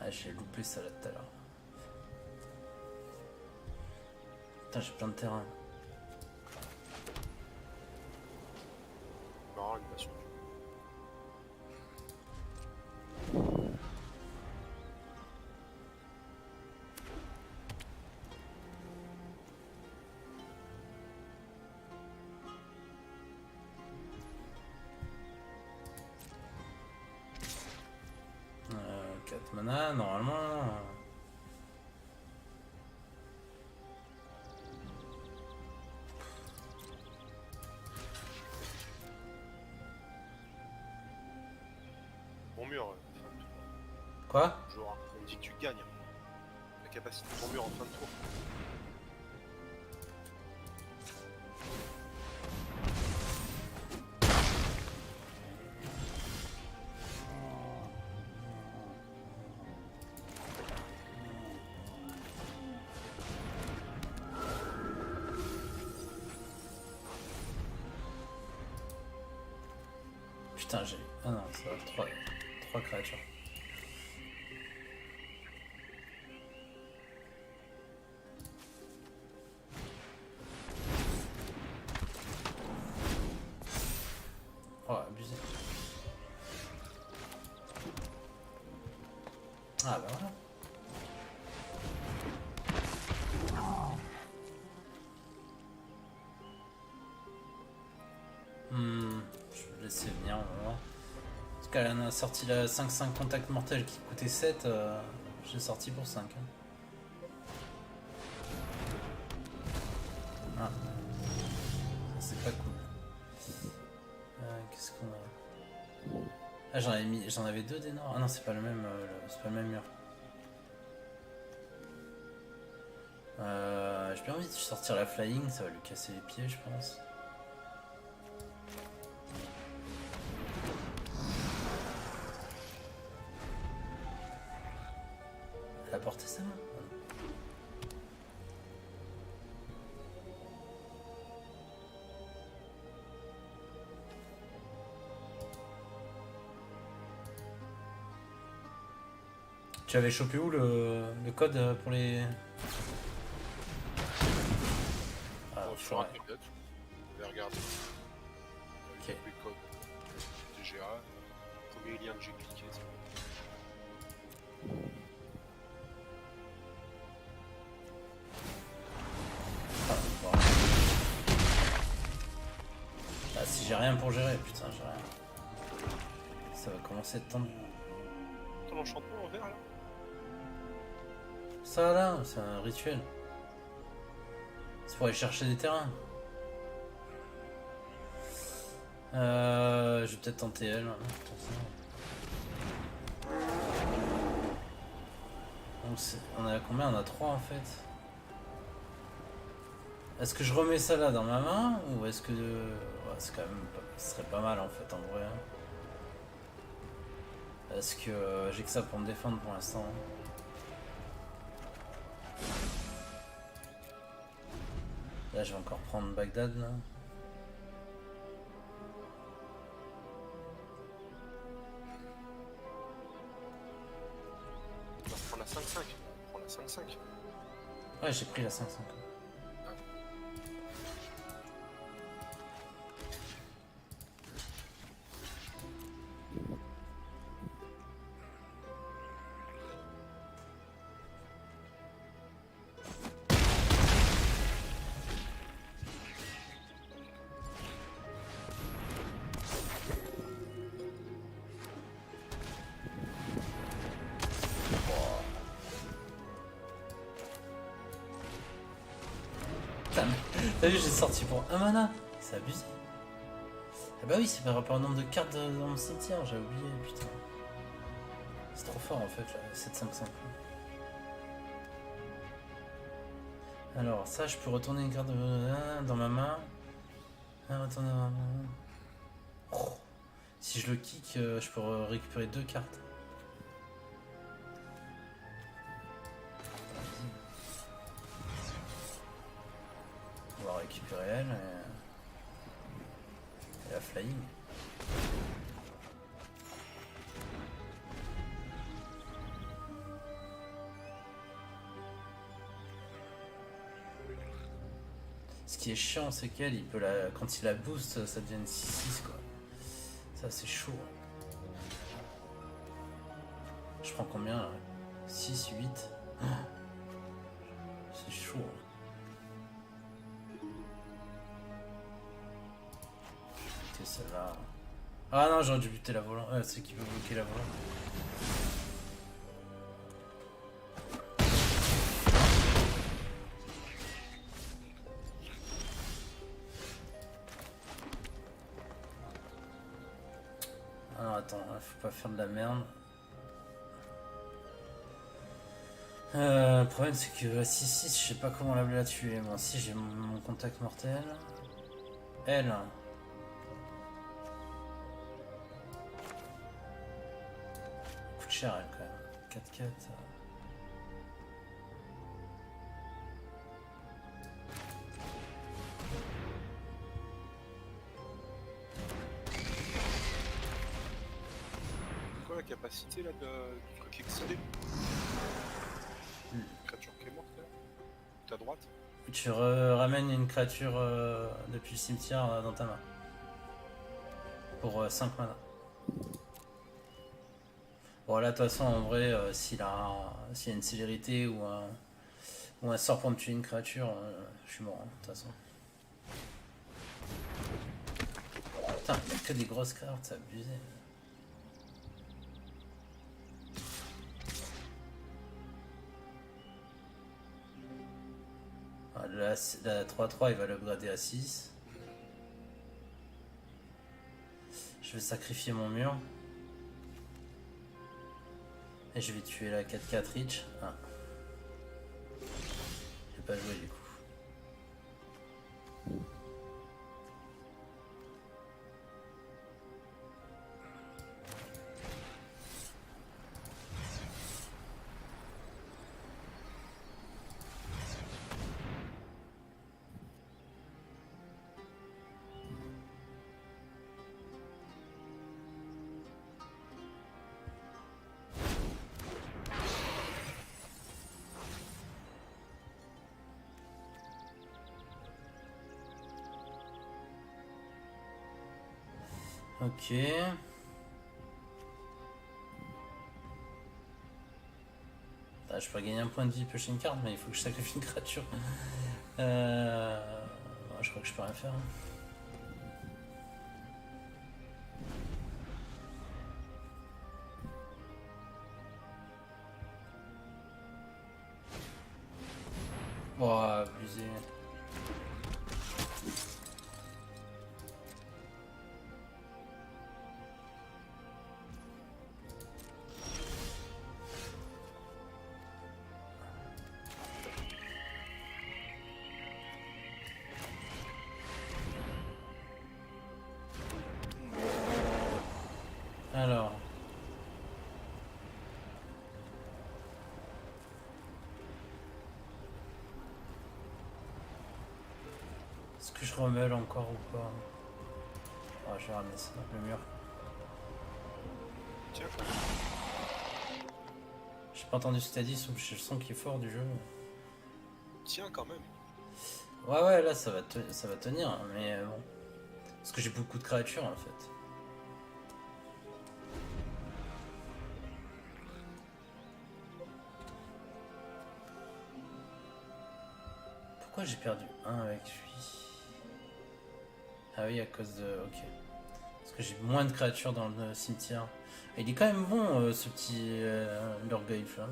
Ouais, j'ai loupé ça là tout à l'heure. Putain, j'ai plein de terrain. Marrant, animation. Euh, 4 mana, normalement. Bon mur, Quoi? joueur. On me dit que tu gagnes. La capacité de ton mur en fin de tour. Putain, j'ai. Ah non, ça va, 3 créatures. Oh, abusé. Ah bah voilà. Je vais laisser venir, on va voir. Parce qu'elle en a sorti la 5-5 contact mortel qui coûtait 7, j'ai sorti pour 5. Ah. Ça c'est pas cool. Qu'est-ce qu'on a? Ah j'en avais 2 d'énormes. Ah non c'est pas le même c'est pas le même mur. J'ai bien envie de sortir la flying, ça va lui casser les pieds je pense. Elle a porté ça? Tu avais chopé où le code pour les... Ah, Sur Internet, vous pouvez regarder. Ok. Les codes TGA. Premier lien que j'ai cliqué, c'est Ah, voilà. Ah, si j'ai rien pour gérer, putain, j'ai rien. Ça va commencer à être tendu. ton enchantement en vert là. Ça là, c'est un rituel. C'est pour aller chercher des terrains. Je vais peut-être tenter elle. On est à combien? On a 3 en fait. Est-ce que je remets ça là dans ma main ou est-ce que... Ouais, c'est quand même... Ce serait pas mal en fait en vrai. Est-ce que j'ai que ça pour me défendre pour l'instant? Là je vais encore prendre Bagdad là. On va prendre la 5-5. On prend la 5-5. Ouais j'ai pris la 5-5. T'as vu, j'ai sorti pour 1 mana. C'est abusé. Ah bah oui, c'est par rapport au nombre de cartes dans le cimetière, j'ai oublié, putain. C'est trop fort en fait, là, 7-5-5. Alors, ça, je peux retourner une carte dans ma main. Retourner dans ma main. Oh. Si je le kick, je peux récupérer 2 cartes. On va récupérer elle. Et la flying. Ce qui est chiant, c'est qu'elle, il peut la, quand il la booste, ça devient une 6-6 quoi. Ça, c'est chaud. Je prends combien là? 6, 8. Oh, c'est chaud. C'est celle-là. Ah non, j'aurais dû buter la volante. C'est qui veut bloquer la volante. Alors attends, faut pas faire de la merde. Le problème c'est que la 6-6, je sais pas comment la tuer. Moi si j'ai mon contact mortel. Elle. Coûte cher elle quand même. 4-4. Quoi la capacité là du truc excédé? Créature qui est morte là? Tout à droite? Tu ramènes une créature depuis le cimetière dans ta main. Pour 5 mana. Bon là de toute façon en vrai s'il y a une célérité ou un sort pour me tuer une créature, je suis mort hein, de toute façon. Putain, il n'y a que des grosses cartes, c'est abusé. La 3-3 il va l'upgrader à 6. Je vais sacrifier mon mur. Et je vais tuer la 4-4 Reach. Ah. J'ai pas joué du coup. Ok. Ah, je peux gagner un point de vie piocher une carte, mais il faut que je sacrifie une créature. Je crois que je peux rien faire. Oh, abusé. Alors. Est-ce que je remets encore ou pas? Oh, je vais ramener ça, le mur. Tiens. J'ai pas entendu ce que t'as dit, sauf que je sens qu'il est fort du jeu. Tiens quand même. Ouais, là ça va tenir, hein, mais bon. Parce que j'ai beaucoup de créatures en fait. Pourquoi j'ai perdu 1 avec lui? Ah oui, à cause de... Ok. Parce que j'ai moins de créatures dans le cimetière. Et il est quand même bon ce petit Lurgoyf là.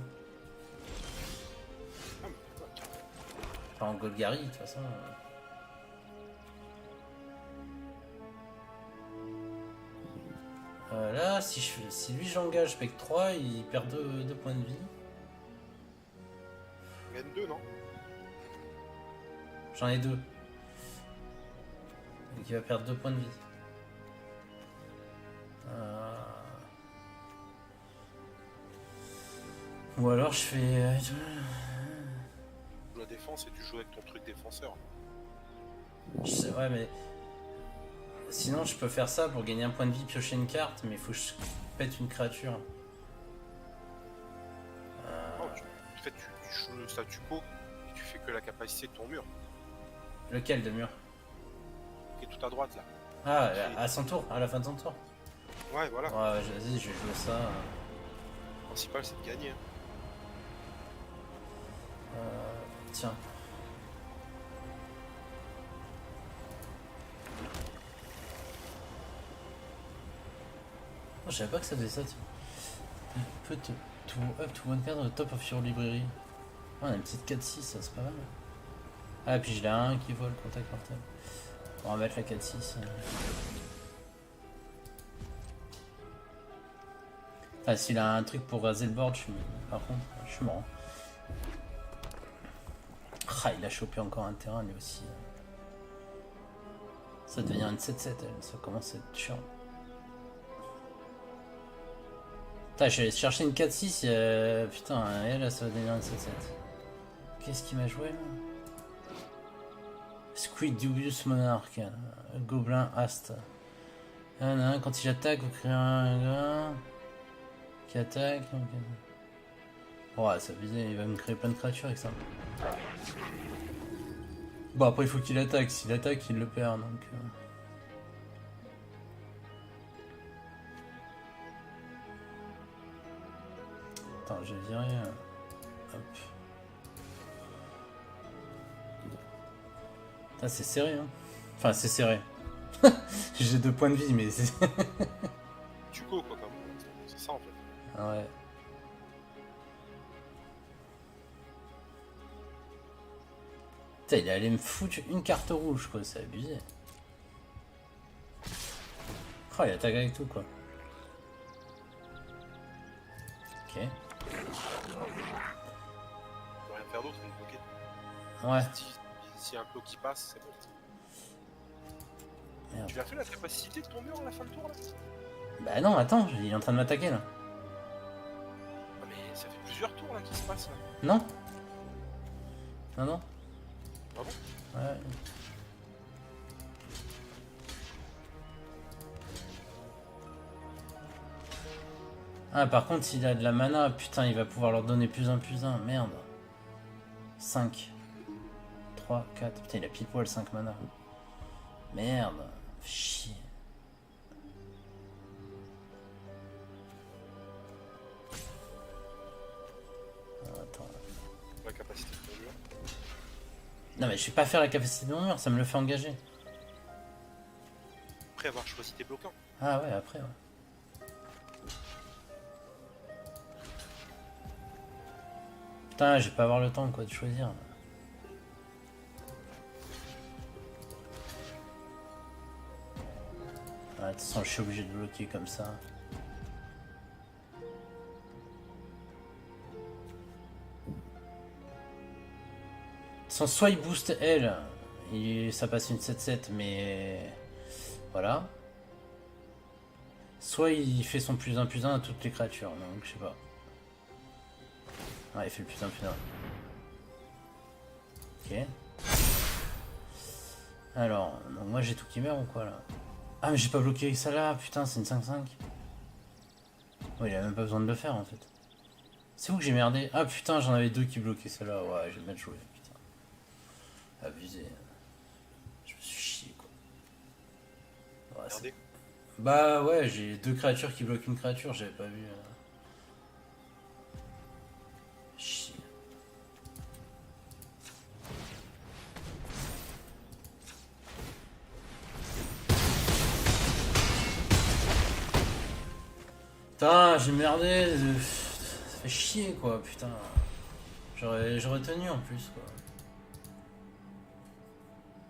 Enfin en Golgari de toute façon. Là, si lui j'engage avec 3, il perd 2 points de vie. On gagne 2, non? J'en ai 2. Donc il va perdre 2 points de vie. Ou alors je fais... La défense et tu joues avec ton truc défenseur. Ouais, mais... Sinon, je peux faire ça pour gagner un point de vie, piocher une carte, mais il faut que je pète une créature. Non, en fait, tu joues le statu quo et tu fais que la capacité de ton mur. Lequel de mur? Qui est tout à droite là. Ah, à son tour, à la fin de son tour. Ouais, voilà. Ouais, vas-y, je vais jouer ça. Le principal, c'est de gagner. Hein. Tiens. Oh, je savais pas que ça faisait ça, tiens. Put to up to one card on the top of your library. Oh, on a une petite 4-6, ça c'est pas mal. Ah, et puis je l'ai un qui vole, contact portable. On va mettre la 4-6. Ah, s'il a un truc pour raser le board, par contre, je suis mort. Ah, il a chopé encore un terrain lui aussi. Ça devient une 7-7, ça commence à être chiant. Putain, je vais chercher une 4-6, putain, et là ça va devenir une 7-7. Qu'est-ce qu'il m'a joué là? Squid Dubious Monarch, Gobelin Ast. Quand il attaque, vous créez un gars qui attaque. Ouais, ça visait, il va me créer plein de créatures avec ça. Bon, après il faut qu'il attaque, s'il attaque, il le perd donc. Attends, j'ai viré. Hop. Putain, c'est serré, hein. Enfin, c'est serré. J'ai 2 points de vie, mais c'est. Tu go quoi, comme c'est ça en fait. Ouais. Putain, il est allé me foutre une carte rouge, quoi, c'est abusé. Oh, il attaque avec tout, quoi. Ok. Il peut rien faire d'autre, il est bloqué. Ouais. Si y a un plot qui passe, c'est bon. Merde. Tu as fait la capacité de ton mur à la fin de tour là? Bah non, attends, il est en train de m'attaquer là. Ah mais ça fait plusieurs tours là qui se passent là. Non. Non, non. Ah bon? Ouais. Ah, par contre, s'il a de la mana, putain, il va pouvoir leur donner plus un, merde. 5. 3, 4. Putain, il a pile poil 5 mana. Merde. Chier. Attends. La capacité de ton mur. Non, mais je vais pas faire la capacité de mon mur, ça me le fait engager. Après avoir choisi tes bloquants. Ah ouais, après, ouais. Putain, je vais pas avoir le temps quoi de choisir. Ah, de toute façon, je suis obligé de bloquer comme ça. Soit il booste elle, et ça passe une 7-7, mais voilà. Soit il fait son +1/+1 à toutes les créatures, donc je sais pas. Ouais, il fait le +1/+1. Ok. Alors, donc moi j'ai tout qui meurt ou quoi là? Ah mais j'ai pas bloqué ça là, putain c'est une 5-5. Ouais, il a même pas besoin de le faire en fait. C'est où que j'ai merdé? Ah putain j'en avais 2 qui bloquaient celle-là, ouais j'ai mal joué, putain. Abusé. Je me suis chié quoi. Ouais, bah ouais, j'ai 2 créatures qui bloquent une créature, j'avais pas vu. Chier. Putain, j'ai merdé. Ça fait chier quoi, putain. J'aurais tenu en plus quoi.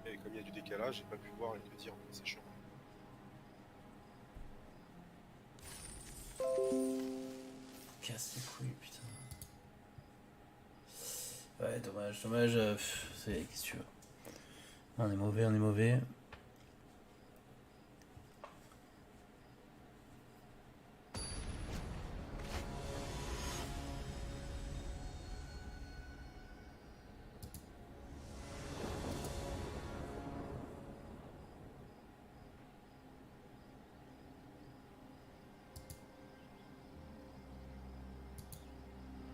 Et comme il y a du décalage, j'ai pas pu voir et te dire, c'est chiant. casse les couilles, putain. Ouais, dommage, dommage. Qu'est-ce que tu veux? On est mauvais, on est mauvais.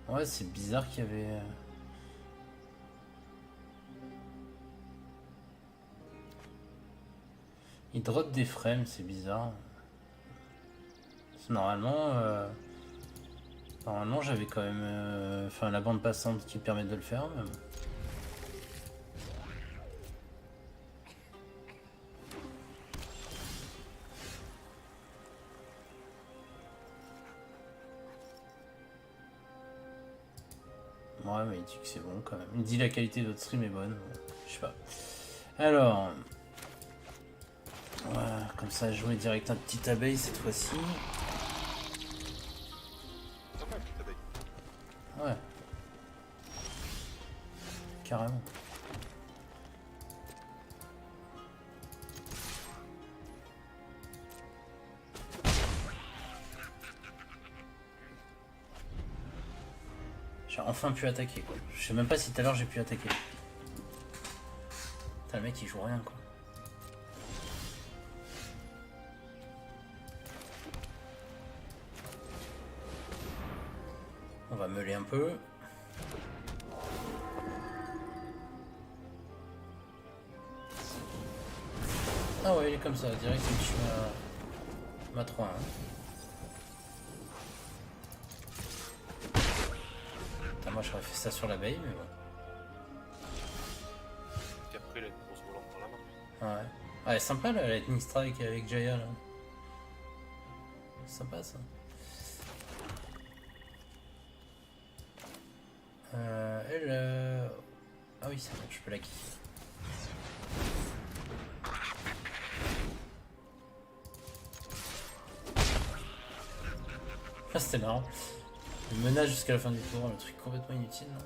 Ouais, c'est bizarre qu'il y avait... Il drop des frames, c'est bizarre. Normalement, normalement j'avais quand même... Enfin, la bande passante qui permet de le faire, même. Ouais, mais il dit que c'est bon quand même. Il dit la qualité de votre stream est bonne. Je sais pas. Alors... Voilà, comme ça, jouer direct un petit abeille cette fois-ci. Sympa, une petite abeille. Ouais. Carrément. J'ai enfin pu attaquer, quoi. Je sais même pas si tout à l'heure j'ai pu attaquer. Putain, le mec il joue rien, quoi. On va meuler un peu. Ah ouais, il est comme ça, direct il tue ma 3-1. Putain, moi j'aurais fait ça sur l'abeille, mais bon. Et après, il a une grosse volante dans la main. Ouais. Ouais, sympa là, la Lightning Strike avec Jaya là. Sympa ça. Elle. Ah oui, c'est bon, je peux la kiffer. Ah, c'était marrant. Le menace jusqu'à la fin du tour, le truc complètement inutile. Là.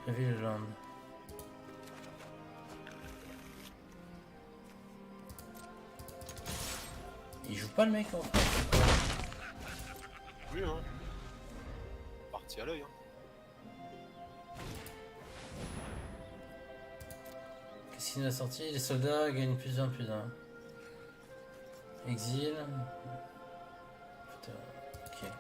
J'avais les jambes. Il joue pas le mec en fait. Oui, hein. Parti à l'œil, hein. Qu'est-ce qu'il a sorti? Les soldats gagnent plus d'un, plus d'un. Exil. Putain, ok.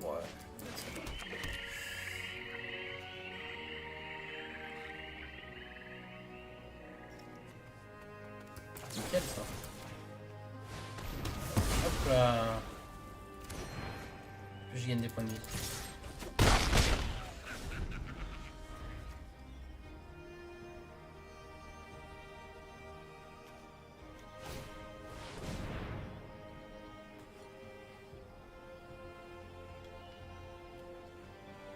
Ouais. Nickel ça. Hop là. Je gagne des points de vie.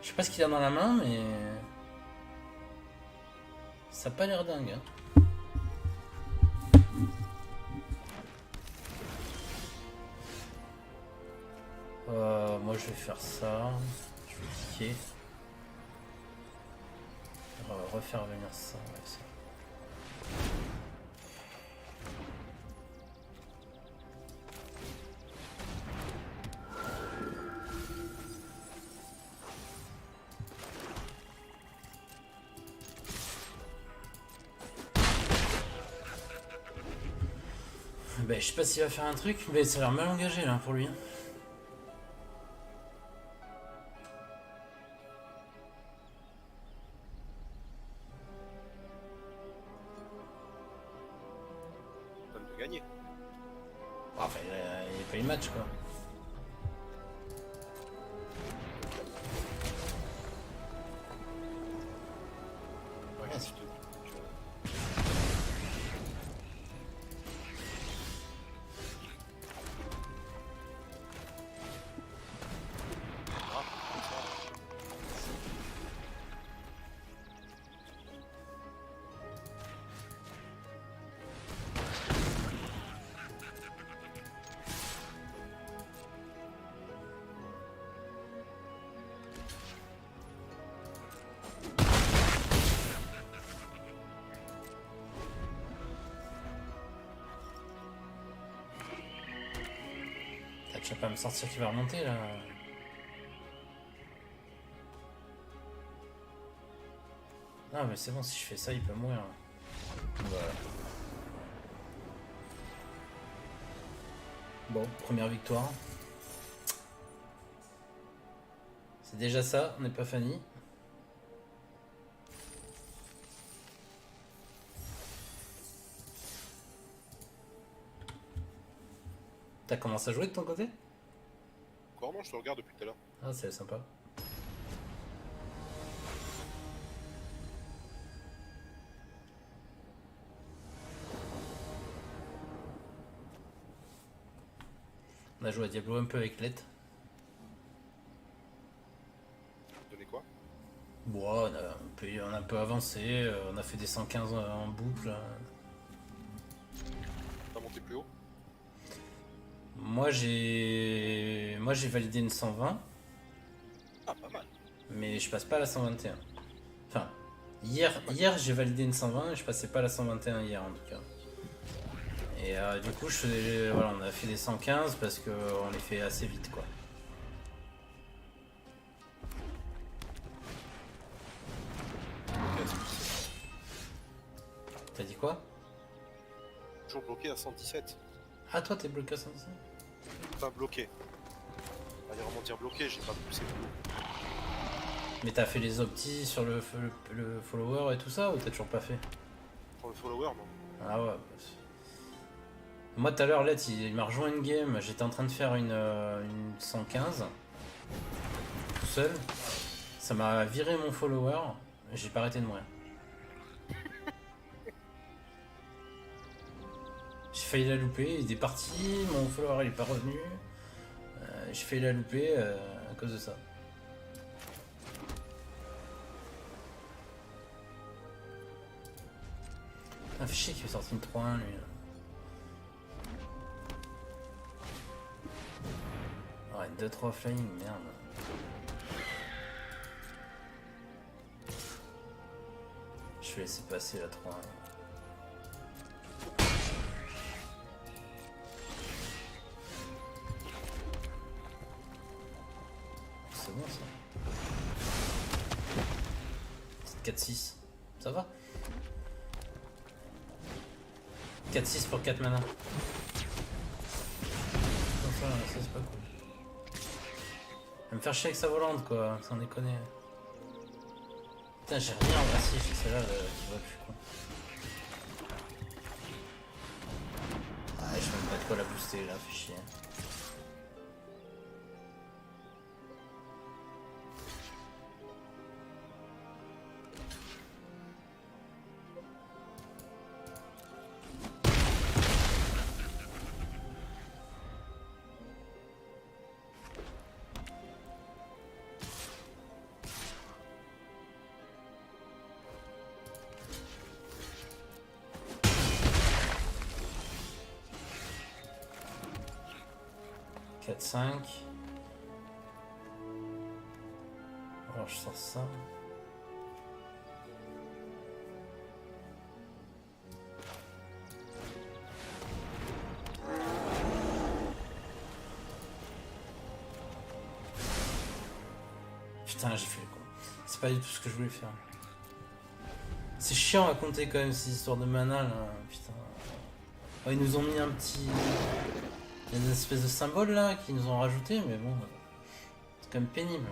Je sais pas ce qu'il a dans la main, mais ça a pas l'air dingue. Hein. Moi je vais faire ça. Je vais cliquer. Refaire venir ça. Ouais, ça. Ben, je sais pas s'il va faire un truc, mais ça a l'air mal engagé là pour lui. Donne de gagner. Enfin, il a pas eu le match quoi. Ouais, Ah, juste. Je vais pas me sortir qui va remonter là. Non mais c'est bon, si je fais ça il peut mourir. Voilà. Bon, première victoire. C'est déjà ça, on n'est pas Fanny. T'as commencé à jouer de ton côté? Encore non, je te regarde depuis tout à l'heure. Ah, c'est sympa. On a joué à Diablo un peu avec Let. Donner quoi? Bon, on a un peu avancé, on a fait des 115 en boucle. T'as monté plus haut? Moi j'ai validé une 120, Ah, pas mal. mais je passe pas à la 121. Enfin, hier j'ai validé une 120 et je passais pas à la 121 hier en tout cas. Et du coup voilà, on a fait des 115 parce qu'on les fait assez vite quoi. T'as dit quoi? Toujours bloqué à 117. Ah toi t'es bloqué à 117? Pas bloqué. Allez vraiment dire bloqué, j'ai pas poussé plus haut. Mais t'as fait les optis sur le follower et tout ça ou t'as toujours pas fait? Pour le follower, non. Ah ouais. Moi tout à l'heure, Let, il m'a rejoint une game, j'étais en train de faire une 115 tout seul. Ça m'a viré mon follower, j'ai pas arrêté de mourir. J'ai failli la louper, il est parti, mon follower il est pas revenu. J'ai failli la louper à cause de ça. Ah, fait chier qu'il est sorti une 3-1 lui. Ouais, 2-3 flying, merde. Je vais laisser passer la 3-1. C'est bon ça. C'est 4-6. Ça va? 4-6 pour 4 mana. Ça c'est pas cool. Elle va me faire chier avec sa volante quoi, sans déconner. Putain j'ai rien, ah si j'ai celle-là qui va plus con. Ah je sais même pas de quoi la booster là, fait chier. Quatre, 5. Alors je sors ça. Putain j'ai fait le con. C'est pas du tout ce que je voulais faire. C'est chiant à compter quand même ces histoires de mana là. Putain. Oh, ils nous ont mis un petit... Il y a des espèces de symboles là qui nous ont rajouté, mais bon, c'est quand même pénible.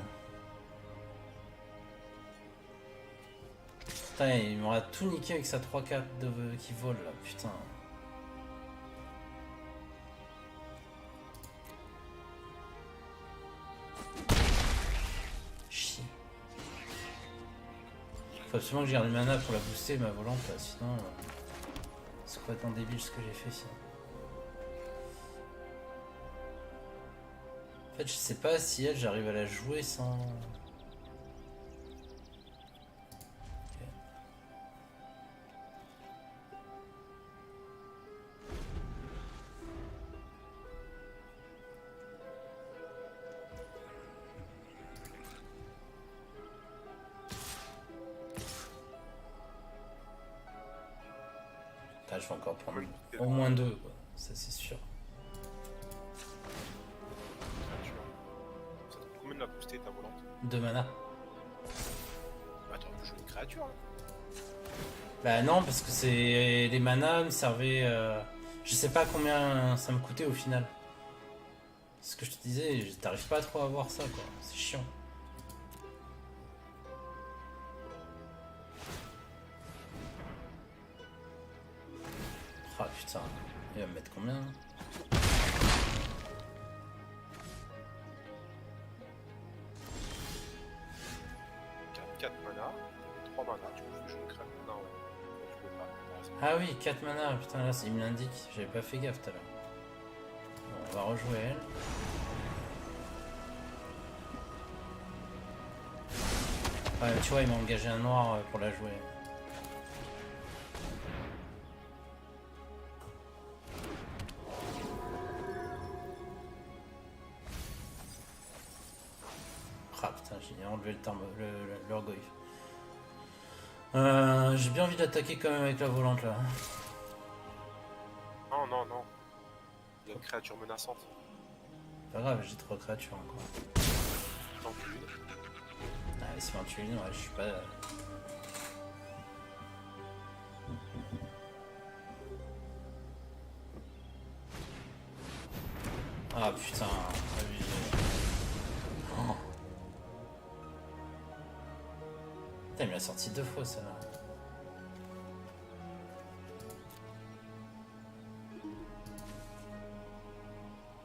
Putain, il m'aura tout niqué avec sa 3-4 qui vole là, putain. Chier. Faut absolument que j'ai garde le mana pour la booster ma volante là, sinon c'est complètement débile ce que j'ai fait sinon. En fait, je sais pas si elle, j'arrive à la jouer sans... Okay. Putain, je vais encore prendre au moins 2, quoi. Ça c'est sûr. booster ta volante? 2 mana. Bah t'aurais pu jouer une créature. Hein. Bah non, parce que c'est les manas me servaient. Je sais pas combien ça me coûtait au final. C'est ce que je te disais, t'arrives pas trop à voir ça quoi. C'est chiant. Ah putain, il va me mettre combien? 4 mana, 3 mana, tu peux jouer une créature. Non, tu peux pas. Ah oui, 4 mana, putain là il me l'indique, j'avais pas fait gaffe tout à l'heure. Bon, on va rejouer elle. Ouais, tu vois, il m'a engagé un noir pour la jouer. Ah putain, j'ai enlevé le temps, l'orgueil. J'ai bien envie d'attaquer quand même avec la volante là. Non, non, non. Il y a une créature menaçante. Pas grave, j'ai 3 créatures encore. T'en tues une. Ah, c'est 21, ouais, je suis pas. Ah putain, abusé. Oh. Putain, il m'a sorti 2 fois ça là.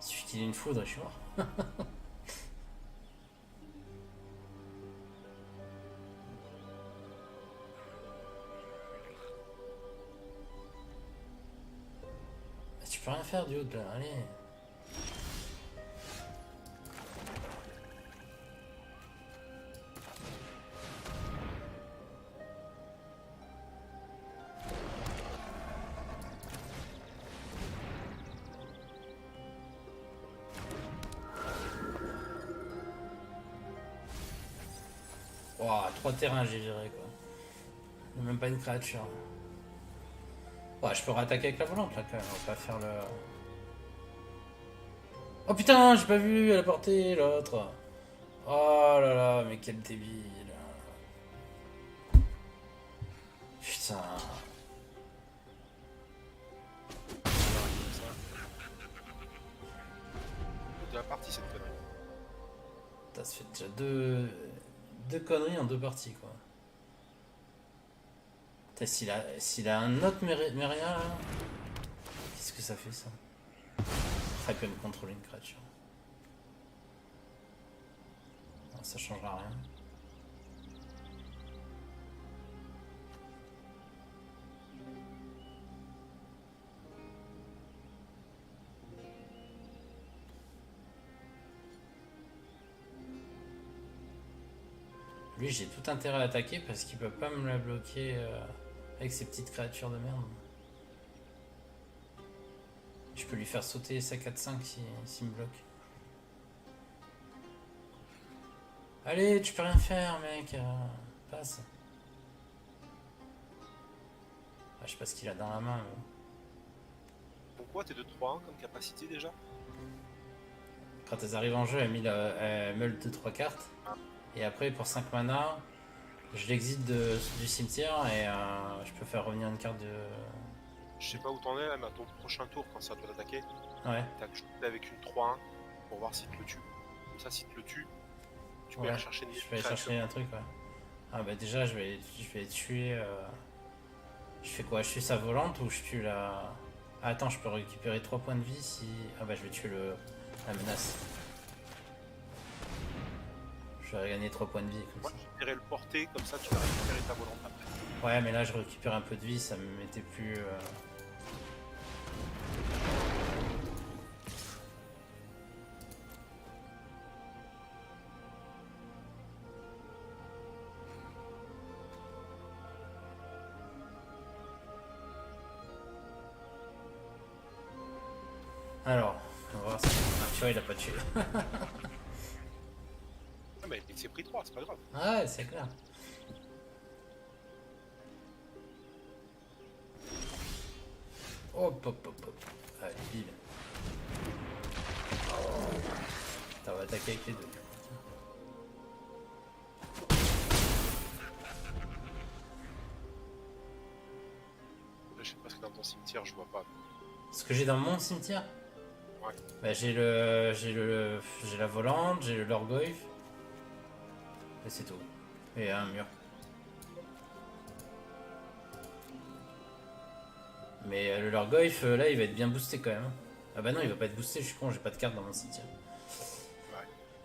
Il suffit qu'il ait une foudre et je suis mort. Tu peux rien faire du haut de là, allez. Wow, 3 terrains j'ai viré quoi. Il y a même pas une créature. Ouais, je peux rattaquer avec la volante là quand même, on va pas faire le. Oh putain, j'ai pas vu, elle a porté l'autre. Oh là là, mais quel débile. Putain. De la partie cette connerie. Ça se fait déjà deux conneries en 2 parties quoi. Putain, s'il a un autre Meria là, qu'est-ce que ça fait ça? Il peut me contrôler une créature. Non, ça changera rien. Lui, j'ai tout intérêt à attaquer parce qu'il peut pas me la bloquer avec ses petites créatures de merde. Je peux lui faire sauter sa 4-5 s'il me bloque. Allez, tu peux rien faire, mec. Passe. Ah, je sais pas ce qu'il a dans la main. Mais... Pourquoi t'es de 3-1 comme capacité déjà? Quand elles arrivent en jeu, elle meule 2-3 cartes. Et après, pour 5 mana, je l'exite du cimetière et je peux faire revenir une carte de. Je sais pas où t'en es là, mais à ton prochain tour, quand ça doit l'attaquer, Ouais. t'as que jouer avec une 3-1 pour voir s'il te le tue. Comme ça, s'il te le tue, tu peux Ouais, aller chercher une je vais aller chercher un truc, ouais. Ah bah déjà, je vais tuer. Je fais quoi? Je tue sa volante ou je tue la. Ah, attends, je peux récupérer 3 points de vie si. Ah bah je vais tuer la menace. Je vais gagner 3 points de vie comme Moi, ça. j'espérais le porter, comme ça tu vas récupérer ta volante après. Ouais, mais là je récupère un peu de vie, ça me mettait plus. Alors, on va voir si. Ah, tu vois, il a pas tué. Ah, mais il s'est pris 3, c'est pas grave. Ouais, c'est clair. Hop, hop, hop, hop. Allez, bim. Ça va attaquer avec les deux. ton cimetière, je vois pas. Ce que j'ai dans mon cimetière? Ouais. Bah, j'ai la volante, j'ai le Lorgoyf. Et c'est tout. Et un mur. Mais le Lorgoyf, là, il va être bien boosté quand même. Ah bah non, il va pas être boosté, je suis con, j'ai pas de carte dans mon cimetière.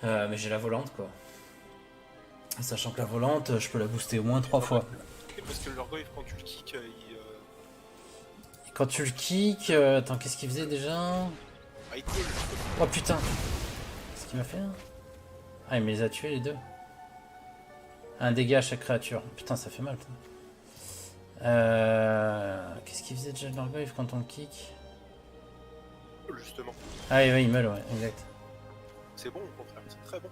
Mais j'ai la volante, quoi. Sachant que la volante, je peux la booster au moins 3 fois. Parce que le Lorgoyf, quand tu le kick, Quand tu le kick... attends, qu'est-ce qu'il faisait déjà? il colle. Oh putain! Qu'est-ce qu'il m'a fait? Ah, il me les a tués les deux. Un dégât à chaque créature. Putain, ça fait mal. Qu'est-ce qu'il faisait déjà le Lorgoyf quand on le kick? Justement. Ah ouais, il meurt, ouais, exact. C'est bon au contraire, c'est très bon.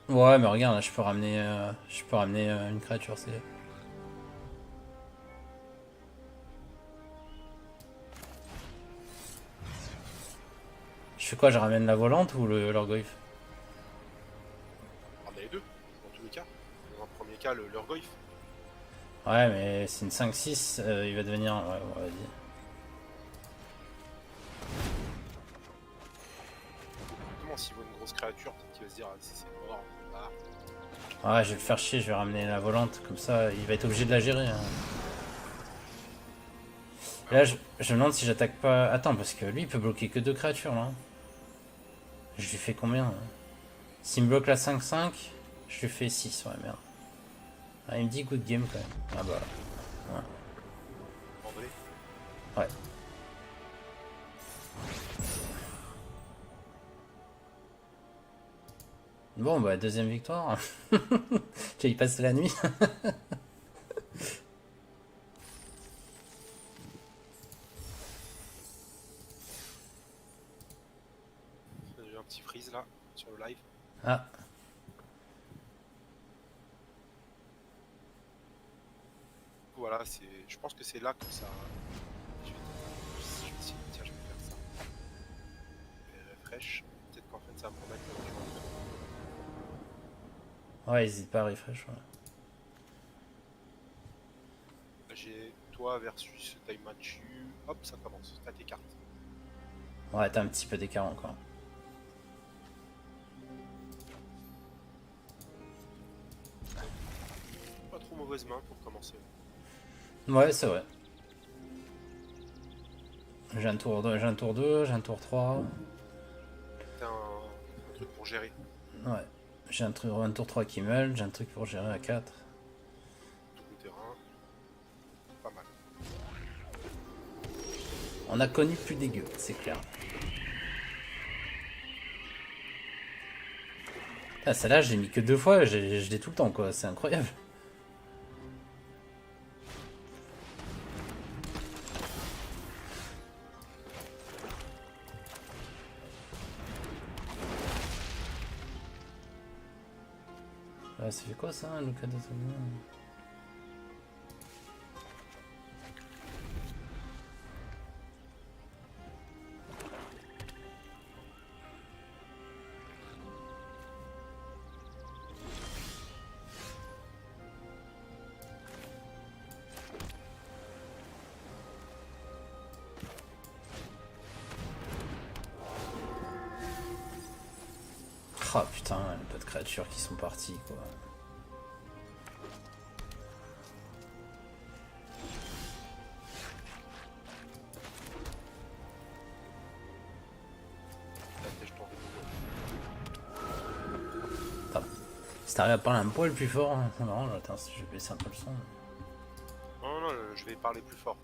Ouais, mais regarde, là, je peux ramener une créature, c'est... Je fais quoi? Je ramène la volante ou le Lorgoyf? On a les deux, dans tous les cas. Dans un premier cas, le Lorgoyf. Ouais, mais c'est une 5-6, il va devenir... Ouais, vas-y. Justement, s'il voit une grosse créature, peut-être qu'il va se dire, ah, si c'est mort, Ouais, je vais le faire chier, je vais ramener la volante, comme ça, il va être obligé de la gérer. Hein. Là, je me demande si j'attaque pas... Attends, parce que lui, il peut bloquer que 2 créatures, là. Je lui fais combien hein? S'il me bloque la 5-5, je lui fais 6, ouais, merde. Ah, il me dit good game, quand même. Ah bah... en vrai. Ouais. Bon, bah, deuxième victoire. Tu vas y passer la nuit. J'ai un petit freeze là, sur le live. Ah. Voilà, je pense que c'est là que ça... Je vais essayer, tiens, je vais faire ça. Et refresh, peut-être qu'en fait ça va me remettre Ouais, hésite pas à refresh, ouais. J'ai toi versus Taimachu. Hop, ça commence. T'as tes cartes. Ouais, t'as un petit peu d'écart encore. Pas trop mauvaise main pour commencer. Ouais, c'est vrai. J'ai un tour 2, j'ai un tour 2, j'ai un tour 3. T'as un truc pour gérer. Ouais. J'ai un tour 3 qui meule, j'ai un truc pour gérer à 4. Tout le terrain. Pas mal. On a connu plus dégueu, c'est clair. Ah, celle-là, je l'ai mis que 2 fois, je l'ai tout le temps, quoi. C'est incroyable. Ça fait quoi, ça, Luca de Tobin? Oh putain, les pas de créatures qui sont parties, quoi. Si t'arrives à parler un poil plus fort, hein. Non, attends, je vais baisser un peu le son. Non, non, je vais parler plus fort.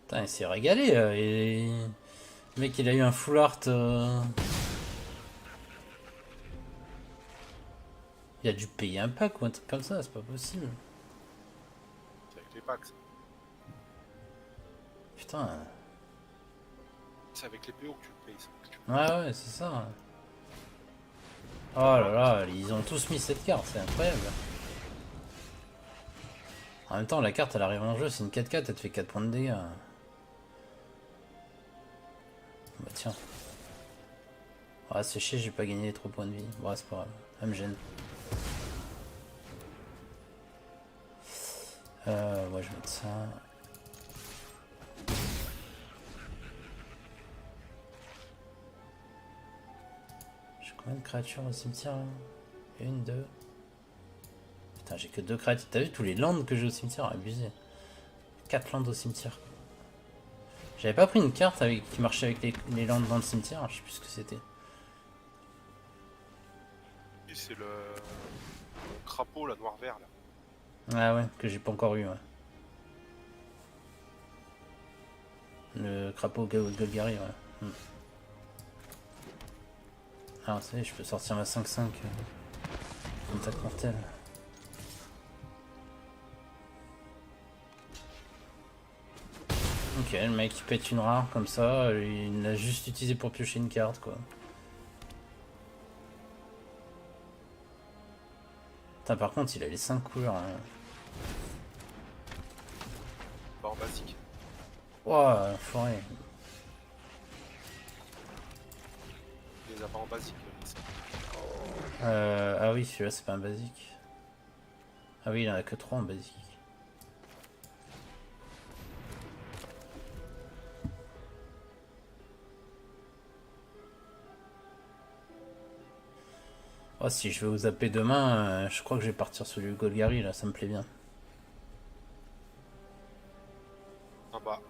Putain, il s'est régalé. Le mec, il a eu un full art. Il a dû payer un pack ou un truc comme ça, c'est pas possible. C'est avec les packs. Putain. C'est avec les PO que tu le payes. Ouais, c'est ça. Oh là là, ils ont tous mis cette carte, c'est incroyable. En même temps, la carte elle arrive en jeu, c'est une 4-4, elle te fait 4 points de dégâts. Bah tiens. Ah, c'est chier, j'ai pas gagné trop points de vie. Bon, c'est pas grave, ça me gêne. Ouais, je vais mettre ça. J'ai combien de créatures au cimetière là? Une, deux. Putain, j'ai que 2 créatures. T'as vu tous les lands que j'ai au cimetière? Abusé. 4 lands au cimetière. J'avais pas pris une carte qui marchait avec les lands dans le cimetière, je sais plus ce que c'était. Et c'est le crapaud, la noir-vert là. Ah ouais, que j'ai pas encore eu, ouais. Le crapaud Golgari, ouais. Ah, ça y est, je peux sortir ma 5-5. Contact mortel. Ok, le mec il pète une rare comme ça, il l'a juste utilisé pour piocher une carte quoi. Putain, par contre il a les 5 couleurs. Hein. Pas en basique. Ouah, forêt. Il les a pas en basique. Ah oui, celui-là c'est pas un basique. Ah oui, il en a que 3 en basique. Oh, si je vais vous zapper demain, je crois que je vais partir sur le Golgari là, ça me plaît bien. Ah bah.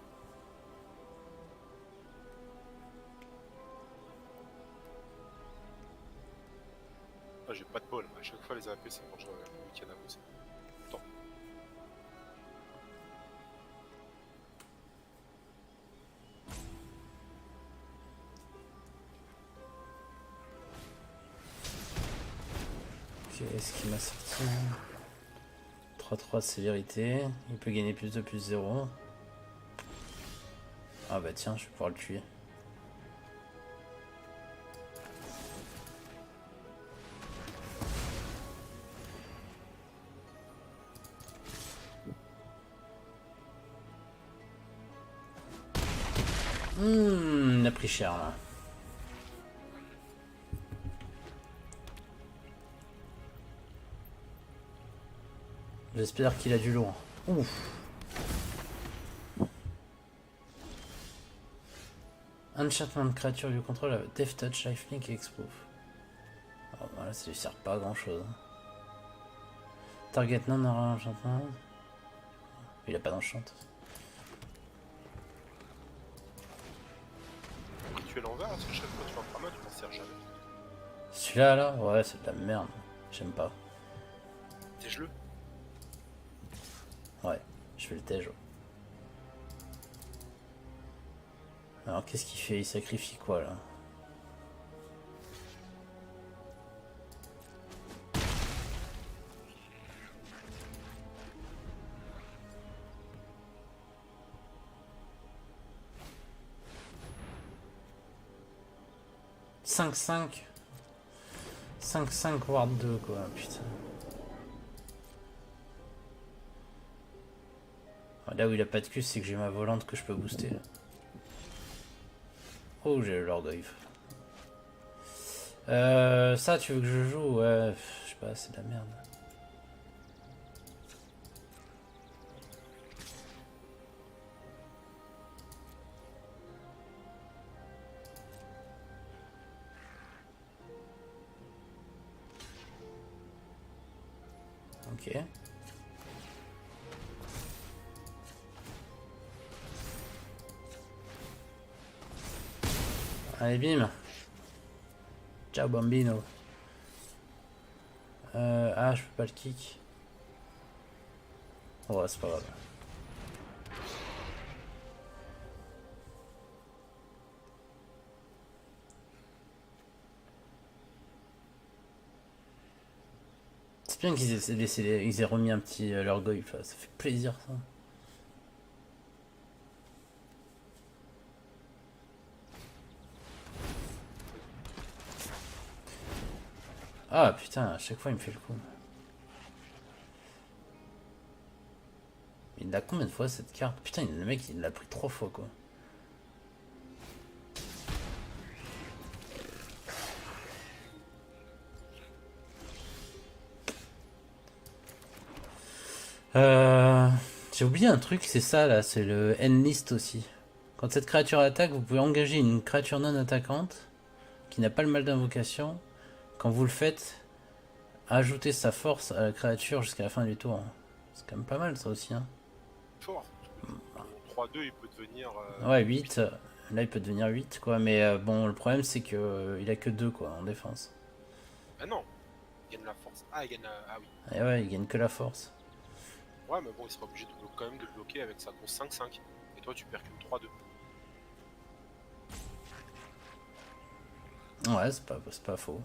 Ah, j'ai pas de bol. À chaque fois, les AP, c'est quand je le week-end à bosser. Attends. Ok, est-ce qu'il m'a sorti 3-3 célérité. Il peut gagner plus 2, plus 0. Ah bah tiens, je vais pouvoir le tuer. Il a pris cher là. J'espère qu'il a du lourd. Ouf. Enchantment de créature du contrôle, Death Touch, Lifelink et Exproof. Oh, voilà, ça lui sert pas à grand chose. Target non aura enchantement. Il a pas d'enchant. Rituel en vert, parce que chaque fois que tu en prends un, tu t'en sers jamais. Celui-là là, ouais, c'est de la merde. J'aime pas. Tège-le. Ouais, je fais le tège. Alors qu'est-ce qu'il fait? Il sacrifie quoi là? « 5-5 5-5 Ward 2 quoi, putain. Là où il a pas de cul, c'est que j'ai ma volante que je peux booster là. Oh, j'ai le Lord Oif. Ça, tu veux que je joue? Ouais, je sais pas, c'est de la merde. Ok. Allez, bim. Ciao, bambino. Ah, je peux pas le kick. Ouais, c'est pas grave. C'est bien qu'ils aient remis un petit leur goif, ça fait plaisir ça. Ah putain, à chaque fois il me fait le coup. Il l'a combien de fois cette carte? Putain, le mec il l'a pris 3 fois quoi. Euh, J'ai oublié un truc, c'est ça là, c'est le end list aussi. Quand cette créature attaque, vous pouvez engager une créature non attaquante qui n'a pas le mal d'invocation. Quand vous le faites, ajoutez sa force à la créature jusqu'à la fin du tour. C'est quand même pas mal ça aussi. Hein. Fort. Ton 3-2, il peut devenir. Ouais, 8. Là, il peut devenir 8 quoi. Mais bon, le problème c'est que il a que 2 quoi en défense. Ah non, il gagne la force. Ah, il gagne la. Ah oui. Et ouais, il gagne que la force. Ouais, mais bon, il sera obligé de quand même de bloquer avec sa grosse 5-5. Et toi, tu perds qu'une 3-2. Ouais, c'est pas faux.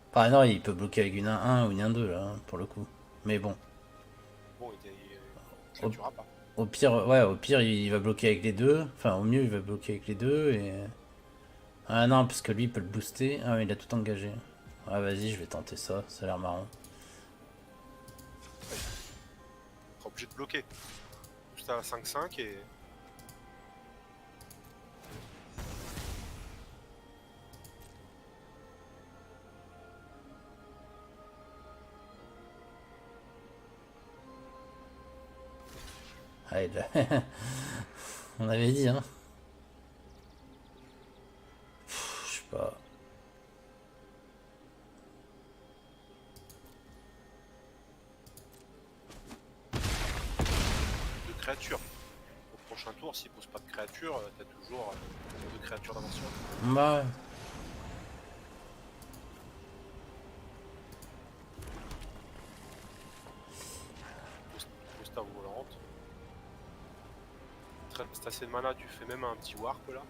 Enfin, non, il peut bloquer avec une 1-1 ou une 1-2 là, hein, pour le coup. Mais bon. Bon, tu la Au, tueras pas. au pire, ouais, au pire, il va bloquer avec les deux. Enfin, au mieux, il va bloquer avec les deux. Et... Ah non, parce que lui, il peut le booster. Ah, il a tout engagé. Ah, vas-y, je vais tenter ça. Ça a l'air marrant. Tu seras obligé de bloquer. Juste à la 5-5 et. Ah, on avait dit, hein. Je sais pas. De créatures. Au prochain tour, s'il pose pas de créatures, t'as toujours 2 créatures d'avance. Bah, ouais. Posta volante. Si t'as assez de mana, tu fais même un petit warp là.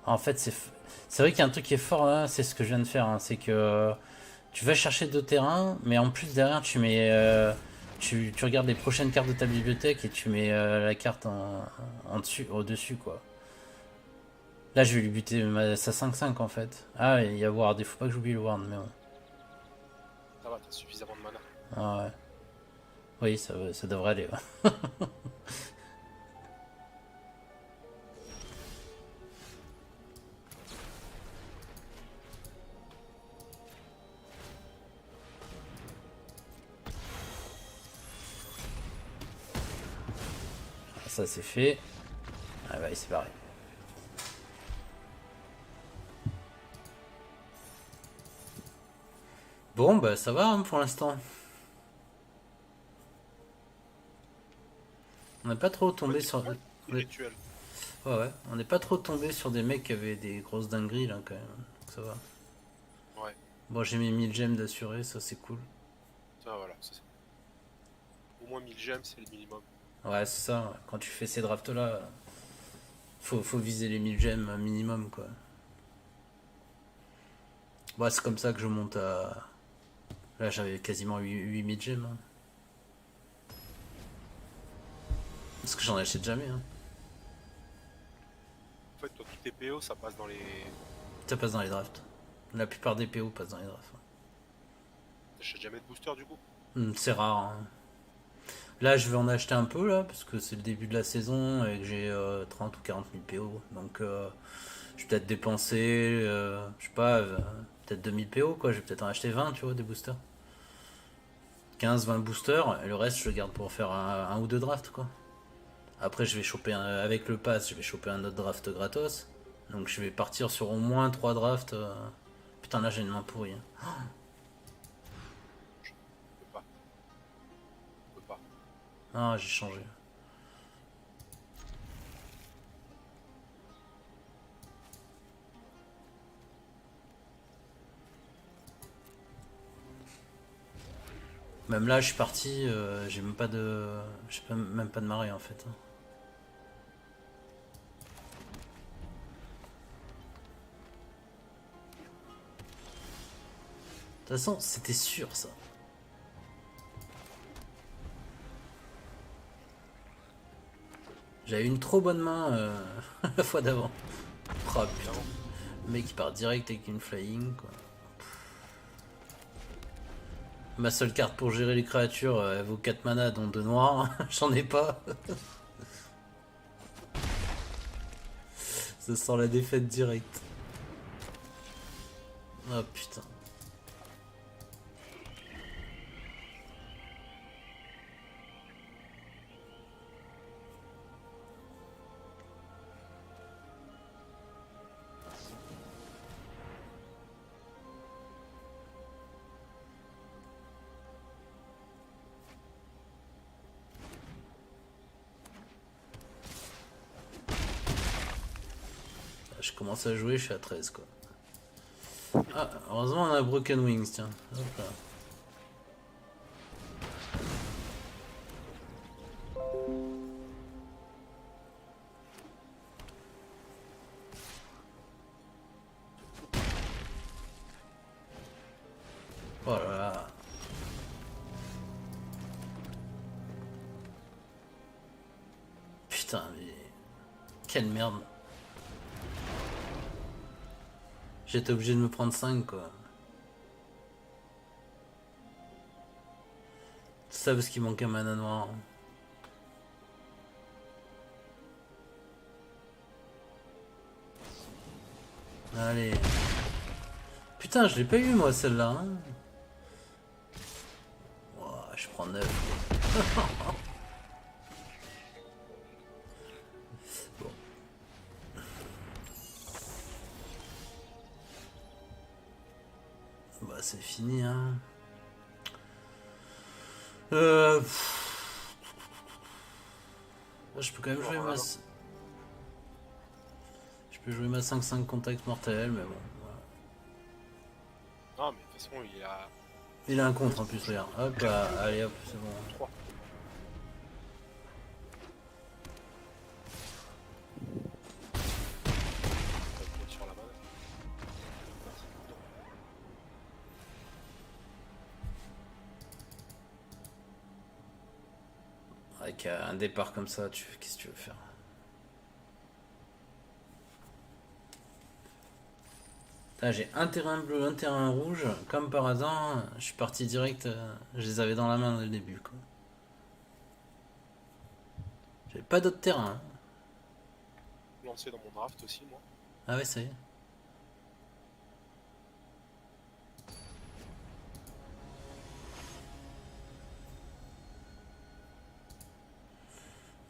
En fait, c'est vrai qu'il y a un truc qui est fort là. C'est ce que je viens de faire. Hein, c'est que tu vas chercher 2 terrains, mais en plus derrière, tu mets. Tu regardes les prochaines cartes de ta bibliothèque et tu mets la carte en dessus, au-dessus, quoi. Là, je vais lui buter sa 5-5 en fait. Ah, il y a Ward. Il faut pas que j'oublie le Ward, mais bon. Ça va, t'as suffisamment de mana. Ah, ouais. Oui, ça devrait aller. Ouais. Ça, c'est fait. Ah, bah, c'est pareil. Bon, bah, ça va hein, pour l'instant. On n'est pas trop tombé sur. Ouais, Ouais, rituel. ouais. On n'est pas trop tombé sur des mecs qui avaient des grosses dingueries là quand même. Donc ça va. Ouais, Bon, j'ai mis 1000 gemmes d'assuré, ça c'est cool. ça voilà. Au moins 1000 gemmes, c'est le minimum. Ouais, c'est ça. Ouais. Quand tu fais ces drafts là, faut viser les 1000 gemmes minimum quoi. Bah, c'est comme ça que je monte à. Là, j'avais quasiment 8000 gemmes. Hein. Parce que j'en achète jamais. Hein. En fait, toi, tous tes PO, ça passe dans les. Ça passe dans les drafts. La plupart des PO passent dans les drafts. T'achètes jamais de booster du coup. C'est rare. Hein. Là, je vais en acheter un peu là, parce que c'est le début de la saison et que j'ai 30 ou 40 000 PO. Donc, je vais peut-être dépenser, je sais pas, peut-être 2000 PO quoi. Je vais peut-être en acheter 20, tu vois, des boosters. 15-20 boosters, et le reste, je le garde pour faire un ou deux drafts quoi. Après, je vais choper avec le pass, je vais choper un autre draft gratos. Donc, je vais partir sur au moins 3 drafts. Putain, là, j'ai une main pourrie. Hein. Je peux pas. Je peux pas. Ah, j'ai changé. Même là, je suis parti, j'ai même pas de. J'ai même pas de marée en fait. Hein. De toute façon, c'était sûr ça. J'avais une trop bonne main la fois d'avant. Oh putain. Le mec il part direct avec une flying quoi. Ma seule carte pour gérer les créatures, elle vaut 4 mana dont 2 noirs. J'en ai pas. Ça sent la défaite directe. Oh putain. je commence à jouer, je suis à 13 quoi. Ah, heureusement on a Broken Wings, tiens. Hop là. Oh là là. Putain, mais... Quelle merde. J'étais obligé de me prendre 5 quoi. C'est ça parce qu'il manque un mana noir. Allez. Putain, je l'ai pas eu moi celle-là. Hein. Ouah, je prends 9. Bon. Bah c'est fini hein. Je peux quand même jouer ma... Je peux jouer ma 5-5 contact mortel, mais bon. Voilà. Non, mais de toute façon, il a. Il a un contre en plus, regarde. Hop là, allez hop, c'est bon. 3. Sur la manette. Avec un départ comme ça, qu'est-ce que tu veux faire? J'ai un terrain bleu, un terrain rouge, comme par hasard, je suis parti direct, je les avais dans la main dès le début quoi. J'avais pas d'autres terrains. Hein. Lancé dans mon draft aussi, moi. Ah ouais, ça y est.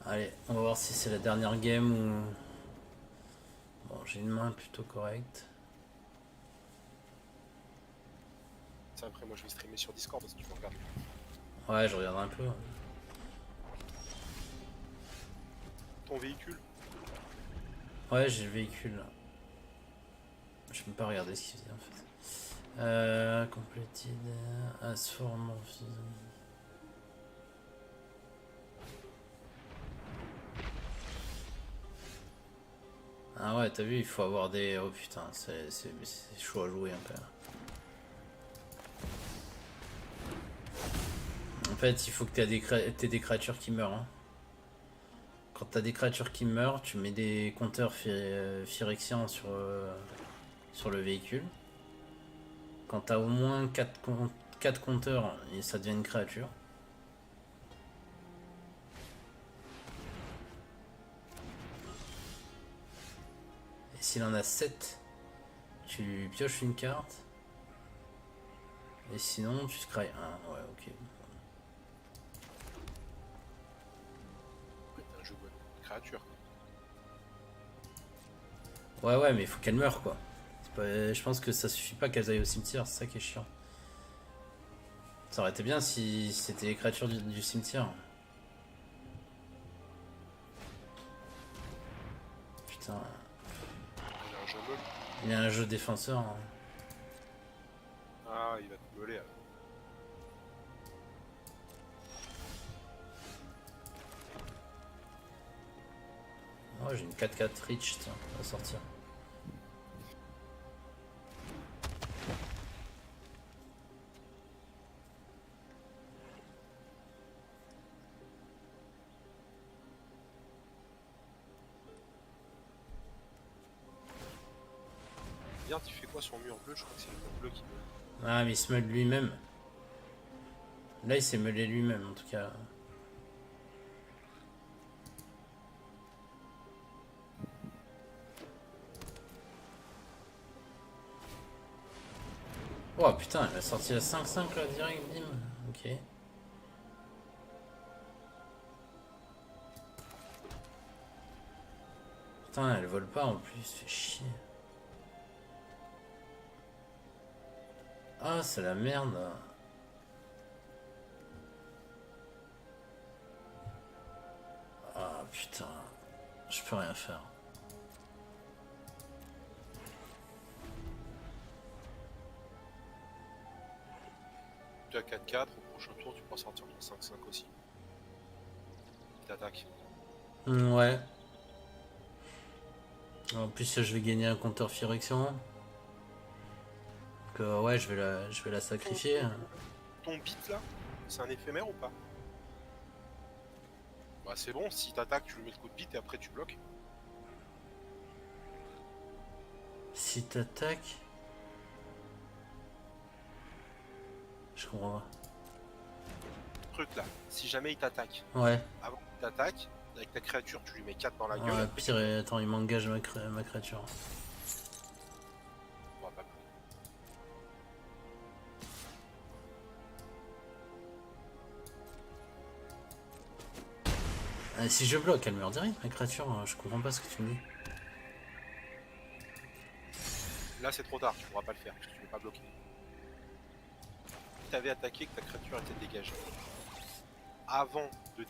Allez, on va voir si c'est la dernière game ou... Bon, j'ai une main plutôt correcte. Ça, après, moi, je vais streamer sur Discord parce que tu me regardes. Ouais, je regarde un peu. Ton véhicule? Ouais, j'ai le véhicule là. Je peux pas regarder ce qu'il faisait en fait. Completed. Asform of... Ah ouais, t'as vu, il faut avoir des... Oh putain, c'est chaud à jouer un peu. En fait, il faut que t'aies des créatures qui meurent. Hein. Quand t'as des créatures qui meurent, tu mets des compteurs Phyrexians sur le véhicule. Quand t'as au moins 4 compteurs, ça devient une créature. Et s'il en a 7, tu pioches une carte. Et sinon, tu scry 1. Ouais, ok. C'est un jeu de créature. Ouais, mais il faut qu'elles meurent quoi. Je pense que ça suffit pas qu'elles aillent au cimetière, c'est ça qui est chiant. Ça aurait été bien si c'était les créatures du cimetière. Putain. Il a un jeu meule. Il y a un jeu défenseur. Hein. Ah, il va te meuler. Alors. Oh, j'ai une 4-4 Rich, tiens, à sortir. Bien, tu fais quoi sur le mur bleu? Je crois que c'est le mur bleu qui meule. Ah, mais il se meule lui-même. Là, il s'est meulé lui-même, en tout cas. Oh putain, elle a sorti la 5-5 là, direct, bim. Ok. Putain, elle vole pas en plus, fait chier. Ah, c'est la merde. Ah putain, je peux rien faire. à 4-4, au prochain tour tu pourras sortir ton 5-5 aussi. Il t'attaque. Ouais. En plus, je vais gagner un compteur Phyrexian. Donc, ouais, je vais la sacrifier. Ton beat là, c'est un éphémère ou pas? Bah c'est bon, si t'attaques, tu lui mets le coup de beat et après tu bloques. Si t'attaques. Je comprends pas. Truc là, si jamais il t'attaque, Ouais. avant qu'il t'attaque, avec ta créature, tu lui mets 4 dans la gueule. Ouais, Après, pire, attends, il m'engage ma créature. on va pas Si je bloque, elle meurt direct, ma créature. Je comprends pas ce que tu me dis. Là c'est trop tard, tu pourras pas le faire, parce que tu ne peux pas bloquer. Si t'avais attaqué, que ta créature était dégagée, avant de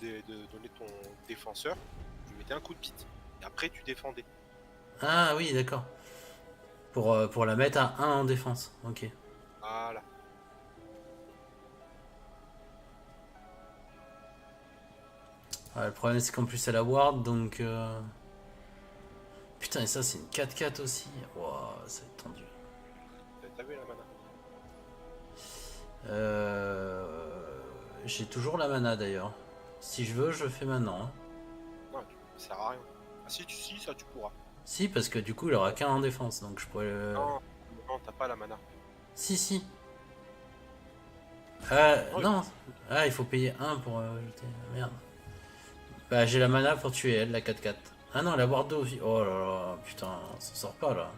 donner ton défenseur, tu mettais un coup de beat. Et après tu défendais. Ah oui, d'accord. Pour la mettre à 1 en défense. Ok. Voilà. Ouais, le problème, c'est qu'en plus, elle a ward, donc. Putain, et ça, c'est une 4-4 aussi. Waouh, ça va être tendu. T'as vu la mana? J'ai toujours la mana d'ailleurs. Si je veux, je fais maintenant. Hein. Non, ça sert à rien. Ah si, ça tu pourras. Si, parce que du coup, il aura qu'un en défense, donc je pourrais le. Non, non, t'as pas la mana. Si, si. Non, Non. Ah, il faut payer 1 pour jeter. Merde. Bah, j'ai la mana pour tuer elle, la 4-4. Ah non, la ward aussi. Oh là là, putain, on s'en sort pas là.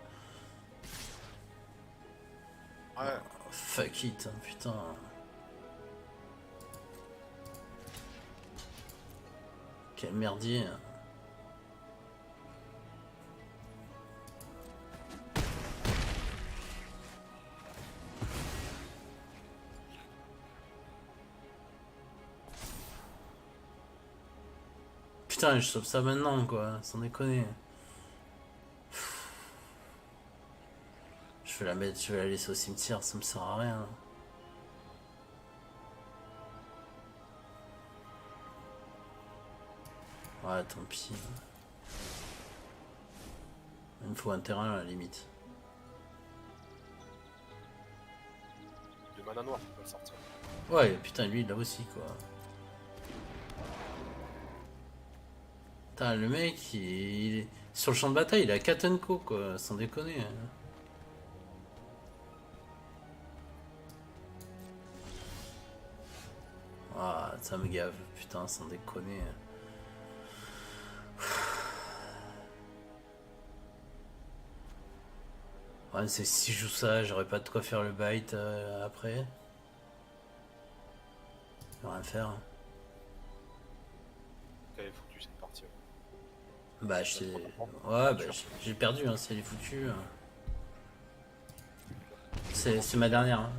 ouais. Fuck it, hein, putain. Quel merdier. Putain, je sauve ça maintenant, quoi, sans déconner. Je vais la laisser au cimetière, ça me sert à rien. Ouais, tant pis. Il me faut un terrain à la limite. De mana noire, tu peux le sortir. Ouais, putain, lui, il l'a aussi, quoi. Putain, le mec, il est... Sur le champ de bataille, il a Katenko, quoi, sans déconner. Ah, ça me gave, putain, sans déconner. Ouais, c'est si je joue ça, j'aurais pas de quoi faire le bite après. Rien à faire. T'avais foutu cette partie. Ouais. Bah, ouais, bah, j'ai perdu, hein, si elle est foutue. C'est ma dernière. Hein.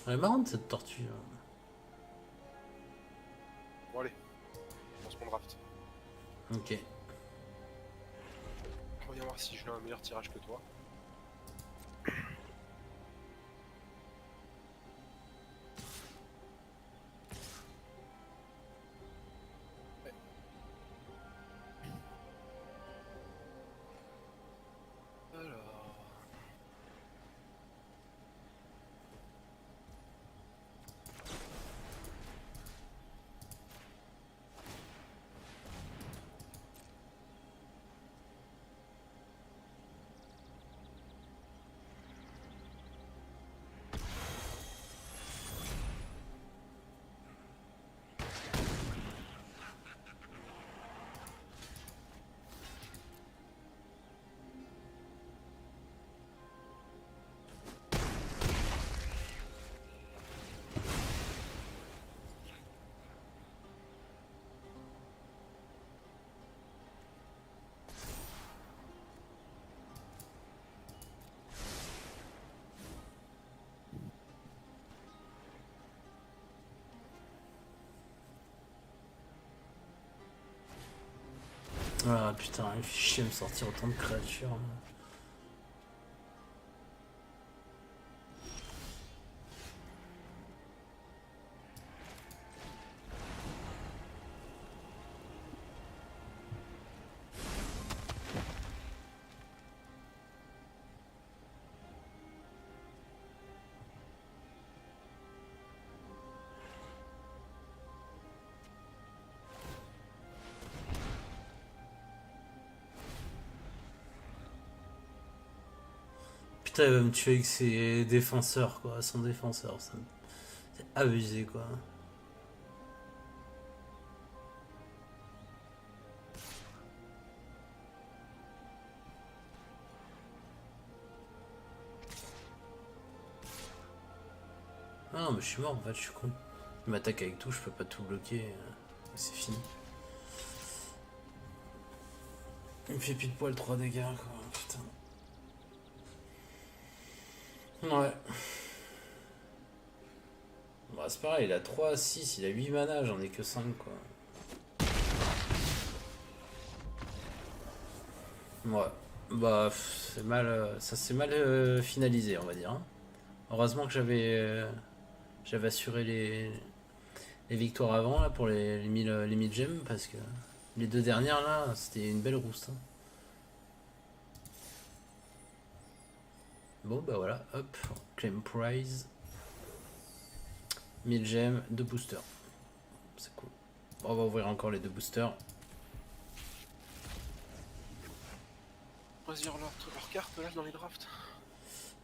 Elle est marrante cette tortue. Bon allez, on lance mon draft. Ok. Reviens voir si j'ai un meilleur tirage que toi. Ouais. Alors... Ah putain, il fait chier me sortir autant de créatures. Putain, il va me tuer avec ses défenseurs, quoi. Son défenseur, c'est abusé, quoi. Ah non, mais je suis mort en fait, je suis con. Il m'attaque avec tout, je peux pas tout bloquer. C'est fini. Il me fait pile poil 3 dégâts, quoi. Putain. Ouais. Bah, c'est pareil, il a 3, 6, il a 8 mana, j'en ai que 5, quoi. Ouais. Bah, c'est mal. Ça s'est mal finalisé, on va dire, hein. Heureusement que j'avais assuré les victoires avant là, pour les 1000 gemmes parce que les deux dernières là c'était une belle rousse, hein. Bon bah voilà, hop, claim prize, 1000 gemmes, 2 boosters, c'est cool. Bon, on va ouvrir encore les 2 boosters. Choisir leur carte là dans les drafts.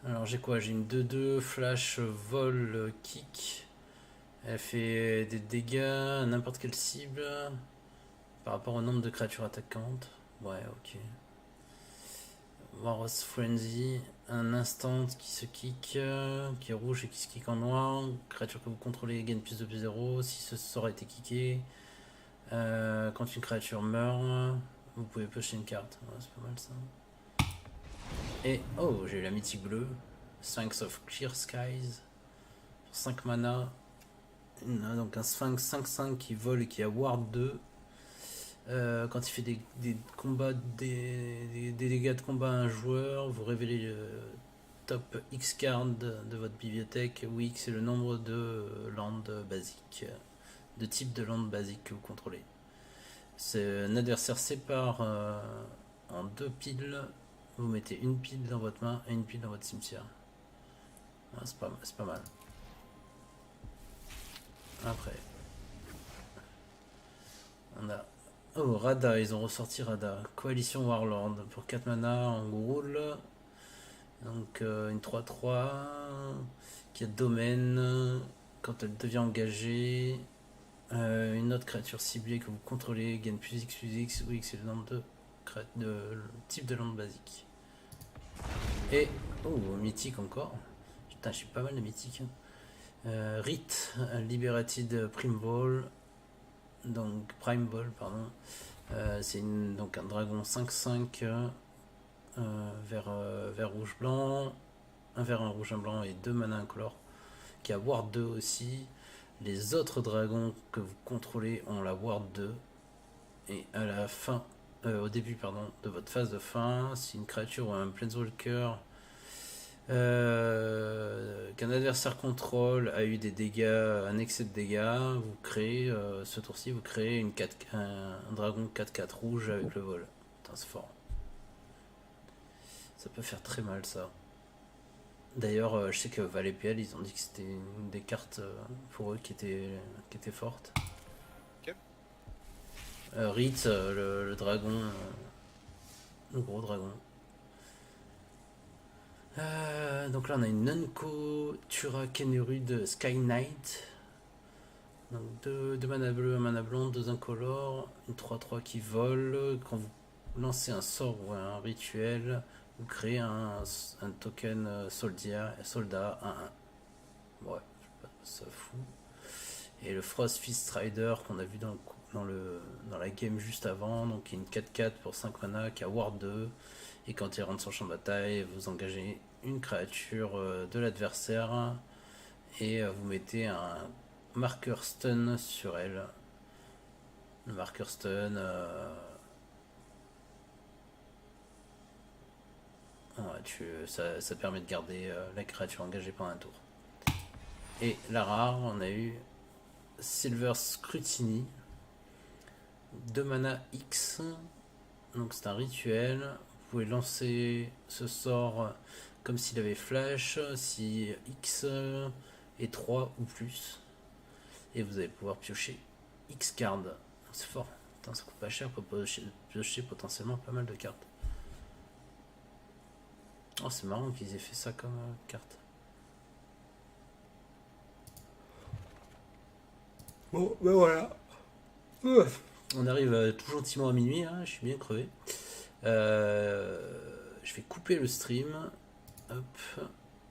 Alors j'ai quoi? J'ai une 2-2 flash vol kick. Elle fait des dégâts à n'importe quelle cible par rapport au nombre de créatures attaquantes. Ouais, ok. War's Frenzy, un instant qui se kick, qui est rouge et qui se kick en noir. Créature que vous contrôlez gagne plus de plus 0 si ce sort a été kické. Quand une créature meurt, vous pouvez piocher une carte. Ouais, c'est pas mal ça. Et oh, j'ai eu la mythique bleue. Sphinx of Clear Skies. Pour 5 mana. Donc un Sphinx 5-5 qui vole et qui a Ward 2. Quand il fait des combats, des dégâts de combat à un joueur, vous révélez le top X card de votre bibliothèque, où X est le nombre de landes basiques, de type de landes basiques que vous contrôlez. Un adversaire sépare en 2 piles, vous mettez une pile dans votre main et une pile dans votre cimetière. Ouais, c'est pas mal. Après, on a oh, Rada, ils ont ressorti Rada. Coalition Warlord pour 4 mana en roule. Donc une 3-3 qui a domaine. Quand elle devient engagée, une autre créature ciblée que vous contrôlez gagne plus X, oui, c'est le nombre de type de lande basique. Et, oh, mythique encore. Putain, je suis pas mal de mythique. Rite, Liberated Prime Ball. Donc, Prime Ball, pardon. C'est donc un dragon 5-5 vert rouge-blanc, un vert, un rouge, un blanc et 2 mana incolores, qui a Ward 2 aussi. Les autres dragons que vous contrôlez ont la Ward 2. Et à la fin, au début pardon, de votre phase de fin, si une créature ou un Planeswalker qu'un adversaire contrôle a eu des dégâts, un excès de dégâts, vous créez, ce tour-ci, vous créez un dragon 4-4 rouge avec le vol. Putain, c'est fort. Ça peut faire très mal ça. D'ailleurs, je sais que Valépl, ils ont dit que c'était une des cartes pour eux qui était forte. Ok. Rit, le dragon, le gros dragon. Donc là on a une Nunco Tura Kenurud Sky Knight. Donc 2 mana bleu, 1 mana blonde, 2 incolores, une 3-3 qui vole. Quand vous lancez un sort ou un rituel, vous créez un token soldat 1-1. Ouais, ça fout. Et le Frost Fist Rider qu'on a vu dans la game juste avant, donc qui est une 4-4 pour 5 mana, qui a Ward 2. Et quand il rentre sur le champ de bataille, vous engagez une créature de l'adversaire et vous mettez un marqueur stun sur elle. Le marqueur stun, Ouais, ça permet de garder la créature engagée pendant un tour. Et la rare, on a eu Silver Scrutiny. 2 mana X. Donc c'est un rituel. Vous pouvez lancer ce sort comme s'il avait flash, si X est 3 ou plus. Et vous allez pouvoir piocher X cards. C'est fort. Putain, ça coûte pas cher pour piocher potentiellement pas mal de cartes. Oh, c'est marrant qu'ils aient fait ça comme carte. Bon, ben voilà. On arrive tout gentiment à minuit, hein, je suis bien crevé. Je vais couper le stream. Hop.